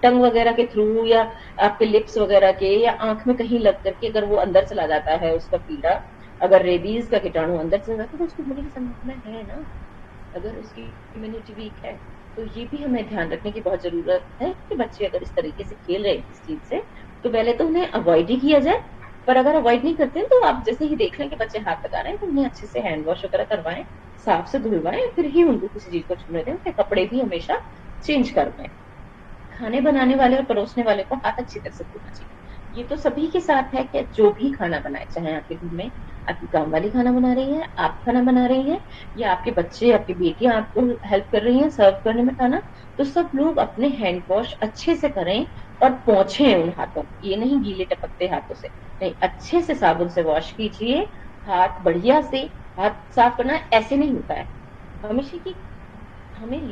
टंग वगैरह के थ्रू, या आपके लिप्स वगैरह के, या आंख में कहीं लग करके अगर वो अंदर चला जाता है उसका कीड़ा, अगर रेबीज का कीटाणु अंदर चला जाता है, तो उसको होने की संभावना है ना, अगर उसकी इम्यूनिटी वीक है। तो ये भी हमें ध्यान रखने की बहुत जरूरत है कि बच्चे अगर इस तरीके से खेल रहे हैं इस चीज से, तो पहले तो उन्हें अवॉइड ही किया जाए। पर अगर अवॉइड नहीं करते हैं तो आप जैसे ही देख लें कि बच्चे हाथ लगा रहे हैं, तो उन्हें अच्छे से हैंड वॉश वगैरह करवाएं, साफ से धुलवाएं, फिर ही उनको किसी चीज को छूने दें। उनके कपड़े भी हमेशा चेंज करवाएं। खाने बनाने वाले और परोसने वाले को हाथ अच्छी तरह से धोना चाहिए। ये तो सभी के साथ है कि जो भी खाना बनाए, चाहे आपके घर में आपकी काम वाली खाना बना रही है, आप खाना बना रही है, या आपके बच्चे आपकी बेटियां आपको हेल्प कर रही हैं सर्व करने में खाना, तो सब लोग अपने हैंड वॉश अच्छे से करें और पोंछें उन हाथों, ये नहीं गीले टपकते हाथों से, नहीं, अच्छे से साबुन से वॉश कीजिए हाथ, बढ़िया से। हाथ साफ करना ऐसे नहीं होता है, हमेशा की हमें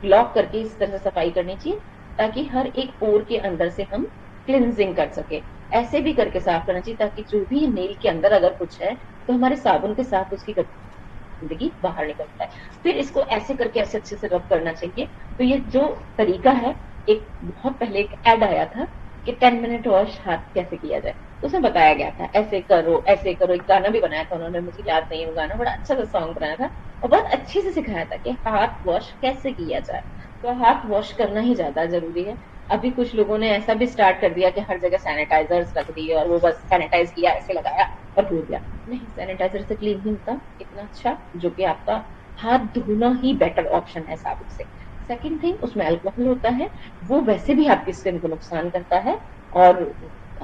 लॉक करके इस तरह से सफाई करनी चाहिए, ताकि हर एक पोर के अंदर से हम क्लिनजिंग कर सके। ऐसे भी करके साफ करना चाहिए, ताकि जो भी नेल के अंदर अगर कुछ है तो हमारे साबुन के साथ उसकी गंदगी बाहर निकलता है। फिर इसको ऐसे करके ऐसे अच्छे से रब करना चाहिए। तो ये जो तरीका है, एक बहुत पहले एक एड आया था कि 10 मिनट वॉश हाथ कैसे किया जाए, तो उसमें बताया गया था ऐसे करो ऐसे करो। एक गाना भी बनाया था उन्होंने, मुझे याद नहीं है वो गाना, बड़ा अच्छा सा सॉन्ग बनाया था और बहुत अच्छे से सिखाया था कि हाथ वॉश कैसे किया जाए। तो हाथ वॉश करना ही ज्यादा जरूरी है। अभी कुछ लोगों ने ऐसा भी स्टार्ट कर दिया कि हर जगह सैनिटाइजर्स रख दिए और वो बस सैनिटाइज किया, ऐसे लगाया और धो दिया। नहीं, सैनिटाइजर से क्लीन नहीं होता इतना अच्छा, जो कि आपका हाथ धोना ही बेटर ऑप्शन है साबुन से। सेकंड थिंग, उसमें अल्कोहल होता है, वो वैसे भी आपकी स्किन को नुकसान करता है, और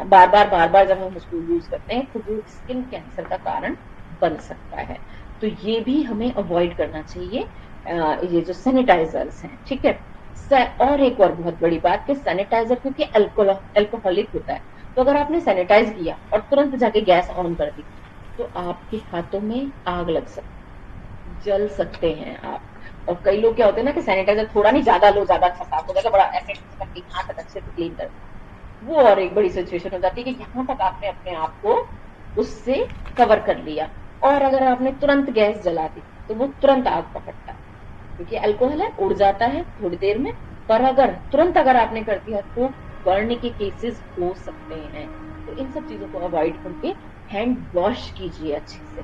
बार बार जब हम उसको यूज करते हैं तो वो स्किन कैंसर का कारण बन सकता है। तो ये भी हमें अवॉइड करना चाहिए, ये जो सैनिटाइजर्स हैं, ठीक है। और एक और बहुत बड़ी बात कि सैनिटाइजर क्योंकि अल्कोहलिक होता है, तो अगर आपने सैनिटाइज किया और तुरंत जाके गैस ऑन कर दी, तो आपके हाथों में आग लग सकती, जल सकते हैं आप। और कई लोग क्या होते हैं ना कि सैनिटाइजर थोड़ा नहीं, ज्यादा लो, ज्यादा अच्छा साफ हो जाएगा, बड़ा ऐसे करके हाथ अच्छे से क्लीन कर, वो और एक बड़ी सिचुएशन हो जाती है कि यहाँ तक आपने अपने आप को उससे कवर कर लिया, और अगर आपने तुरंत गैस जला दी तो वो तुरंत आग पकड़ता है, क्योंकि अल्कोहल है, उड़ जाता है थोड़ी देर में, पर अगर तुरंत अगर आपने कर दिया तो बर्न के केसेस हो सकते हैं। तो इन सब चीजों को अवॉइड करके हैंड वॉश कीजिए अच्छे से।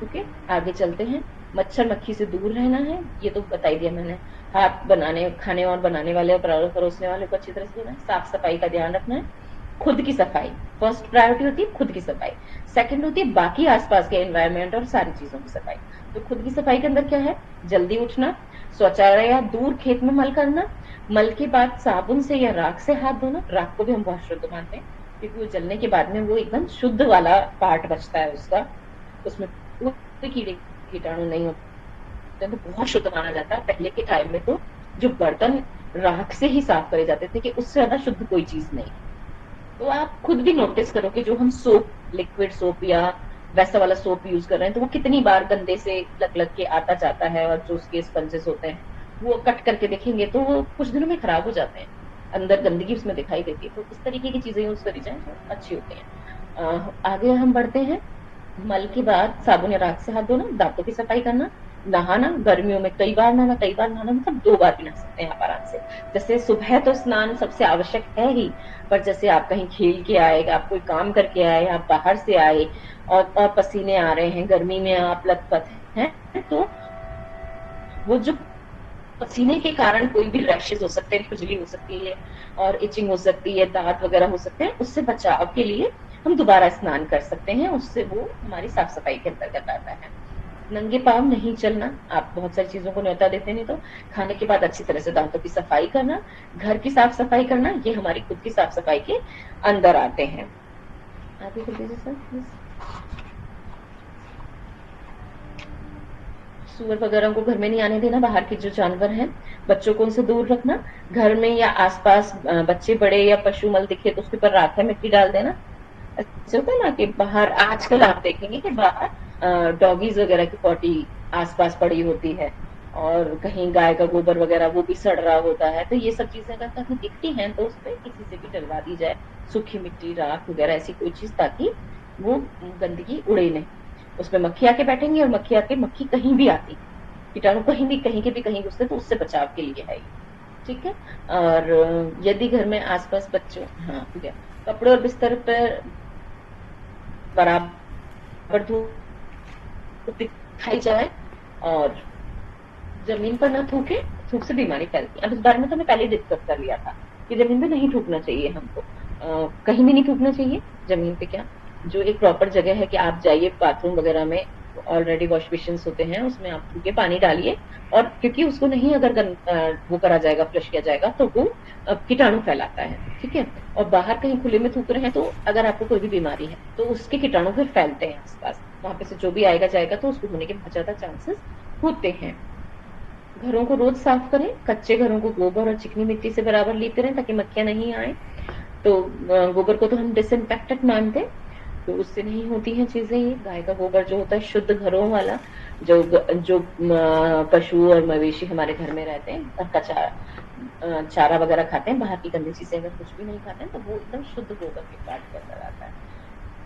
ओके, आगे चलते हैं। मच्छर मक्खी से दूर रहना है, ये तो बता ही दिया मैंने। हाथ बनाने खाने और बनाने वाले और परोसने वाले को अच्छी तरह से धोना है, साफ सफाई का ध्यान रखना है। खुद की सफाई फर्स्ट प्रायोरिटी होती है, खुद की सफाई। सेकंड होती है बाकी आसपास के एनवायरनमेंट और सारी चीजों की सफाई। तो खुद की सफाई के अंदर क्या है, जल्दी उठना, शौचालय या दूर खेत में मल करना, मल के बाद साबुन से या राख से हाथ धोना। राख को भी हम बहुत शुद्ध मानते हैं, क्योंकि वो जलने के बाद में वो एकदम शुद्ध वाला पार्ट बचता है उसका, उसमें कोई कीड़े कीटाणु नहीं होते, तो बहुत शुद्ध माना जाता है। पहले के टाइम में तो जो बर्तन राख से ही साफ करे जाते थे कि उससे ज्यादा शुद्ध कोई चीज नहीं। तो आप खुद भी नोटिस करो कि जो हम सोप, लिक्विड सोप या वैसा वाला सोप यूज कर रहे हैं, तो वो कितनी बार गंदे से लग लग के आता जाता है, और जो उसके स्पंजेस होते हैं वो कट करके देखेंगे तो वो कुछ दिनों में खराब हो जाते हैं, अंदर गंदगी उसमें दिखाई देती है। तो इस तरीके की चीजें यूज करी जाए तो अच्छी होती है। आगे हम बढ़ते हैं। मल के बाद साबुन या राख से हाथ धोना, दांतों की सफाई करना, नहाना। गर्मियों में कई बार नहाना, कई बार नहाना मतलब 2 बार भी नहा सकते हैं आप आराम से। जैसे सुबह तो स्नान सबसे आवश्यक है ही, पर जैसे आप कहीं खेल के आए, आप कोई काम करके आए, आप बाहर से आए और पसीने आ रहे हैं, गर्मी में आप लथपथ हैं, तो वो जो पसीने के कारण कोई भी रैशेज हो सकते हैं, खुजली हो सकती है और इचिंग हो सकती है, दांत वगैरह हो सकते हैं, उससे बचाव के लिए हम दोबारा स्नान कर सकते हैं, उससे वो हमारी साफ सफाई के अंतर्गत आता है। नंगे पाँव नहीं चलना, आप बहुत सारी चीजों को न्योता देते नहीं, तो खाने के बाद अच्छी तरह से दांतों की सफाई करना, घर की साफ सफाई करना, ये हमारी खुद की साफ सफाई के अंदर आते हैं। आगे कर दीजिए सर प्लीज। सुअर वगैरह को घर में नहीं आने देना, बाहर के जो जानवर हैं बच्चों को उनसे दूर रखना। घर में या आसपास बच्चे बड़े या पशु मल दिखे तो उसके ऊपर राख या मिट्टी डाल देना। ऐसे होता है ना कि बाहर आजकल आप देखेंगे कि बाहर डॉगीज वगैरह की पॉटी आसपास पड़ी होती है, और कहीं गाय का गोबर वगैरह वो भी सड़ रहा होता है। तो ये सब चीजें अगर कहीं दिखती हैं तो उस पर किसी से भी डलवा दी जाए, सूखी मिट्टी, राख वगैरह ऐसी कोई चीज, ताकि वो गंदगी उड़े नहीं। उसमें मक्खी आके बैठेंगी, और मक्खी कहीं भी आती, कीटाणु कहीं के भी कहीं घुसते, तो उससे बचाव के लिए है ये। ठीक है। और यदि घर में आसपास बच्चों, हाँ ठीक है, कपड़े और बिस्तर पर बराबर धूप दिखाई जाए, और जमीन पर न थूके, थूक से बीमारी फैलती है। अब इस बारे में तो मैं पहले डिस्कस कर लिया था कि जमीन पे नहीं थूकना चाहिए हमको, कहीं भी नहीं थूकना चाहिए जमीन पे। क्या, जो एक प्रॉपर जगह है कि आप जाइए बाथरूम वगैरह में, ऑलरेडी वॉश बेसिन्स होते हैं, उसमें आप थूके पानी डालिए, और क्योंकि उसको नहीं अगर वो करा जाएगा, फ्लश किया जाएगा, तो वो कीटाणु फैलाता है। ठीक है। और बाहर कहीं खुले में थूक रहे हैं तो अगर आपको कोई भी बीमारी है तो उसके कीटाणु फिर फैलते हैं आसपास, वहां पे से जो भी आएगा जाएगा, तो उसको होने के बहुत ज्यादा चांसेस होते हैं। घरों को रोज साफ करें, कच्चे घरों को गोबर और चिकनी मिट्टी से बराबर लीपते रहें ताकि मक्खियां नहीं आए। तो गोबर को तो हम डिसइंफेक्टेंट मानते हैं, तो उससे नहीं होती हैं चीजें। ये गाय का गोबर जो होता है शुद्ध घरों वाला, जो पशु और मवेशी हमारे घर में रहते हैं, घर का चारा वगैरह खाते हैं, बाहर की गंदी चीजें अगर कुछ भी नहीं खाते हैं, तो वो एकदम शुद्ध गोबर के पार्ट के अंदर आता है।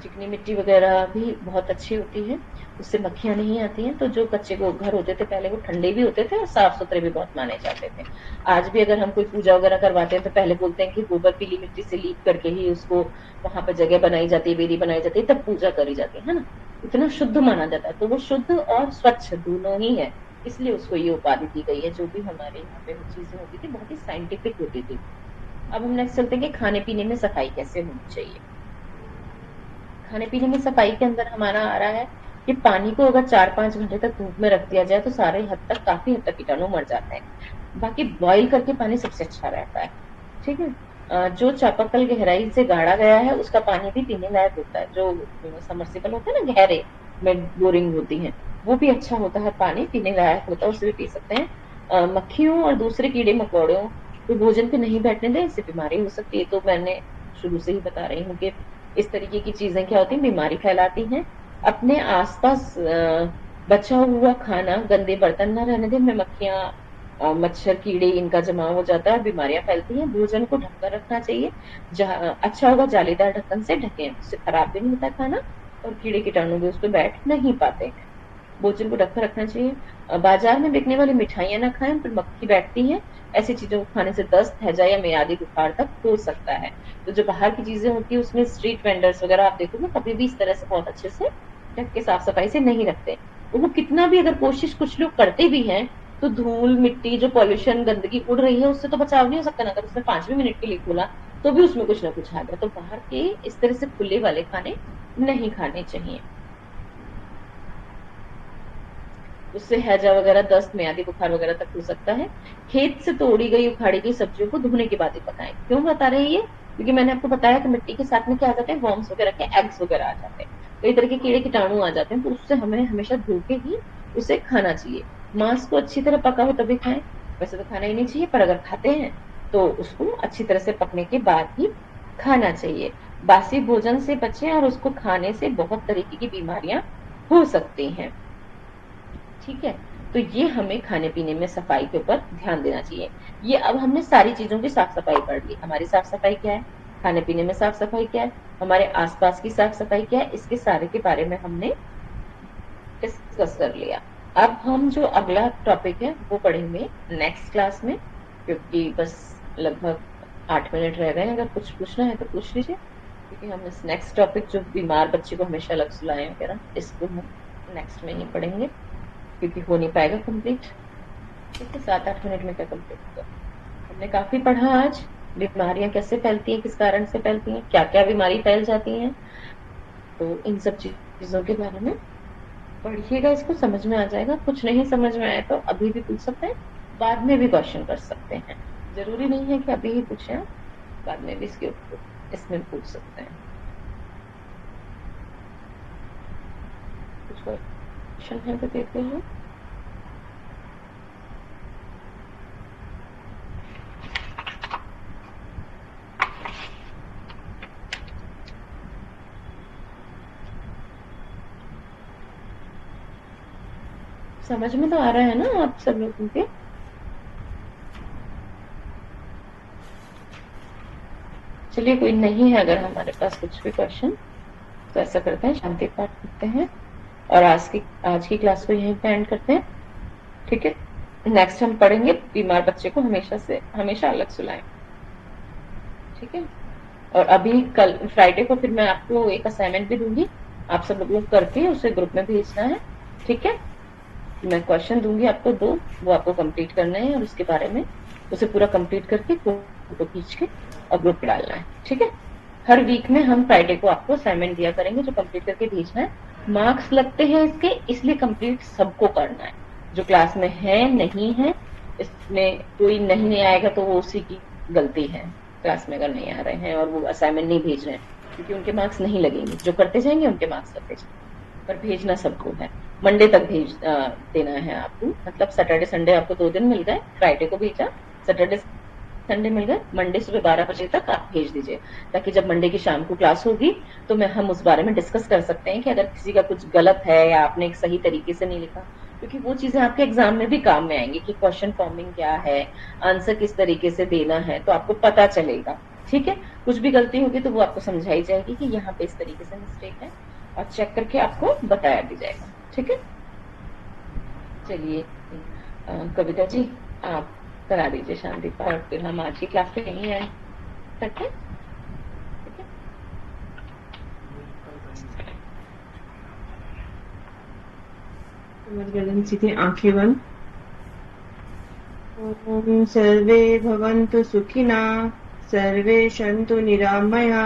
चिकनी मिट्टी वगैरह भी बहुत अच्छी होती है, उससे मक्खियां नहीं आती हैं। तो जो कच्चे घर होते थे पहले, वो ठंडे भी होते थे और साफ सुथरे भी बहुत माने जाते थे। आज भी अगर हम कोई पूजा वगैरह करवाते हैं तो पहले बोलते हैं कि गोबर पीली मिट्टी से लीप करके ही उसको वहां पर जगह बनाई जाती है, वेदी बनाई जाती है, तब पूजा करी जाती है ना। इतना शुद्ध माना जाता है, तो वो शुद्ध और स्वच्छ दोनों ही है, इसलिए उसको ये उपाधि दी गई है। जो भी हमारे यहाँ पे चीजें होती थी बहुत ही साइंटिफिक होती थी। अब हम नेक्स्ट चलते हैं कि खाने पीने में सफाई कैसे होनी चाहिए। खाने पीने में सफाई के अंदर हमारा आ रहा है कि पानी को अगर 4-5 घंटे तक धूप में रख दिया जाए तो काफी हद तक कीटाणु मर जाते हैं। बाकी बॉईल करके पानी सबसे अच्छा रहता है। ठीक है। जो चापाकल गहराई से गाड़ा गया है उसका पानी भी पीने लायक होता है। जो समरसिबल होता है ना, गहरे में बोरिंग होती है, वो भी अच्छा होता है, पानी पीने लायक होता है, उससे भी पी सकते हैं। मक्खियों और दूसरे कीड़े मकोड़ों को भोजन पे नहीं बैठने दें, इससे बीमारी हो सकती है। तो मैंने शुरू से ही बता रही हूँ कि इस तरीके की चीजें क्या होती हैं, बीमारी फैलाती हैं। अपने आसपास बचा हुआ खाना गंदे बर्तन न रहने दें, में मक्खियां, मच्छर, कीड़े इनका जमाव हो जाता है, बीमारियां फैलती हैं। भोजन को ढककर रखना चाहिए, जहाँ अच्छा होगा जालीदार ढक्कन से ढकें, उससे खराब भी नहीं होता खाना और कीड़े कीटाणु भी उस पर बैठ नहीं पाते हैं। भोजन को ढककर रखना चाहिए। बाजार में बिकने वाली मिठाइयां ना खाएं, फिर मक्खी बैठती है। ऐसी चीजों को खाने से दस्त, हैजा या मियादी बुखार तक हो सकता है। तो जो बाहर की चीजें होती है उसमें स्ट्रीट वेंडर्स वगैरह आप देखोगे कभी भी इस तरह से बहुत अच्छे से ढक के साफ सफाई से नहीं रखते। तो वो कितना भी अगर कोशिश कुछ लोग करते भी हैं, तो धूल मिट्टी जो पॉल्यूशन गंदगी उड़ रही है उससे तो बचाव नहीं हो सकता ना। अगर उसने 5 मिनट के लिए खोला तो भी उसमें कुछ ना कुछ आ गया। तो बाहर के इस तरह से खुले वाले खाने नहीं खाने चाहिए, उससे हैजा वगैरह, दस्त, मियादी बुखार वगैरह तक हो सकता है। खेत से तोड़ी गई उखाड़ी गई सब्जियों को धोने के बाद ही पकाएं। क्यों बता रहे हैं ये? क्योंकि मैंने आपको बताया कि मिट्टी के साथ में क्या आ जाते हैं, वर्म्स वगैरह के एग्स वगैरह आ जाते हैं, कई तरह के कीड़े कीटाणु आ जाते हैं। तो उससे हमें हमेशा धो के ही उसे खाना चाहिए। मांस को अच्छी तरह पका हो तभी खाएं। वैसे तो खाना ही नहीं चाहिए, पर अगर खाते हैं तो उसको अच्छी तरह से पकने के बाद ही खाना चाहिए। बासी भोजन से बचें, और उसको खाने से बहुत तरीके की बीमारियां हो सकती हैं। ठीक है, तो ये हमें खाने पीने में सफाई के ऊपर ध्यान देना चाहिए। ये अब हमने सारी चीजों की साफ सफाई पढ़ ली। हमारी साफ सफाई क्या है, खाने पीने में साफ सफाई क्या है, हमारे आसपास की साफ सफाई क्या है, इसके सारे के बारे में हमने डिस्कस कर लिया। अब हम जो अगला टॉपिक है वो पढ़ेंगे नेक्स्ट क्लास में, क्योंकि बस लगभग 8 मिनट रह गए। अगर कुछ पूछना है तो पूछ लीजिए, क्योंकि हम इस नेक्स्ट टॉपिक जो बीमार बच्चे को हमेशा अलग सुलाएं वगैरह, इसको हम नेक्स्ट में ही पढ़ेंगे, क्योंकि हो नहीं पाएगा कंप्लीट। ठीक है, 7-8 मिनट में क्या कंप्लीट होगा। हमने काफी पढ़ा आज, बीमारियां कैसे फैलती हैं, किस कारण से फैलती हैं, क्या क्या बीमारी फैल जाती हैं। तो इन सब चीजों के बारे में पढ़िएगा, इसको समझ में आ जाएगा। कुछ नहीं समझ में आए तो अभी भी पूछ सकते हैं, बाद में भी क्वेश्चन कर सकते हैं। जरूरी नहीं है कि अभी ही पूछे, बाद में भी इसमें पूछ सकते हैं। कुछ क्वेश्चन है तो देखते हैं। समझ में तो आ रहा है ना आप सब लोगों के? चलिए, कोई नहीं है अगर हमारे पास कुछ भी क्वेश्चन, तो ऐसा करते हैं, शांति पाठ करते हैं और आज की क्लास को यहीं पे एंड करते हैं। ठीक है, नेक्स्ट हम पढ़ेंगे बीमार बच्चे को हमेशा अलग सुलाएं। ठीक है, और अभी कल फ्राइडे को फिर मैं आपको एक असाइनमेंट भी दूंगी, आप सब लोग करके उसे ग्रुप में भेजना है। ठीक है, मैं क्वेश्चन दूंगी आपको 2, वो आपको कंप्लीट करना है और उसके बारे में उसे पूरा कंप्लीट करके फोटो खींच के और ग्रुप पे डालना है। ठीक है, हर वीक में हम फ्राइडे को आपको असाइनमेंट दिया करेंगे जो कंप्लीट करके भेजना है। मार्क्स लगते हैं इसके, इसलिए कंप्लीट सबको करना है। जो क्लास में है नहीं है, इसमें कोई नहीं आएगा तो वो उसी की गलती है, क्लास में अगर नहीं आ रहे हैं और वो असाइनमेंट नहीं भेज रहे हैं, क्योंकि उनके मार्क्स नहीं लगेंगे। जो करते जाएंगे उनके मार्क्स लगते जाएंगे, पर भेजना सबको है। मंडे तक देना है आपको, मतलब सैटरडे संडे आपको 2 दिन मिल गए, फ्राइडे को भेजा, सैटरडे संडे मिल गए, मंडे सुबह 12 बजे तक आप भेज दीजिए, ताकि जब मंडे की शाम को क्लास होगी तो हम उस बारे में डिस्कस कर सकते हैं कि अगर किसी का कुछ गलत है या आपने एक सही तरीके से नहीं लिखा, क्योंकि वो चीजें आपके एग्जाम में भी काम में आएंगी कि क्वेश्चन फॉर्मिंग क्या है, आंसर किस तरीके से देना है, तो आपको पता चलेगा। ठीक है, कुछ भी गलती होगी तो वो आपको समझाई जाएगी कि यहाँ पे इस तरीके से मिस्टेक है, और चेक करके आपको बताया भी जाएगा। ठीक है, चलिए कविता जी आप करा दीजिए शांति पाठ, और फिर हम आज की क्लास पे यहीं आए करते हैं। ठीक है, गर्दन सीधे, आंखें बंद। ओम सर्वे भवन्तु सुखिना, सर्वे सन्तु निरामया,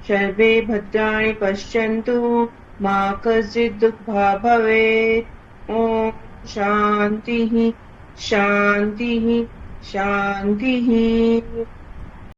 सर्वे भद्राणि पश्यन्तु, मा कश्चित् दुःखभाग् भवेत्। ओम शांति शांति शांति।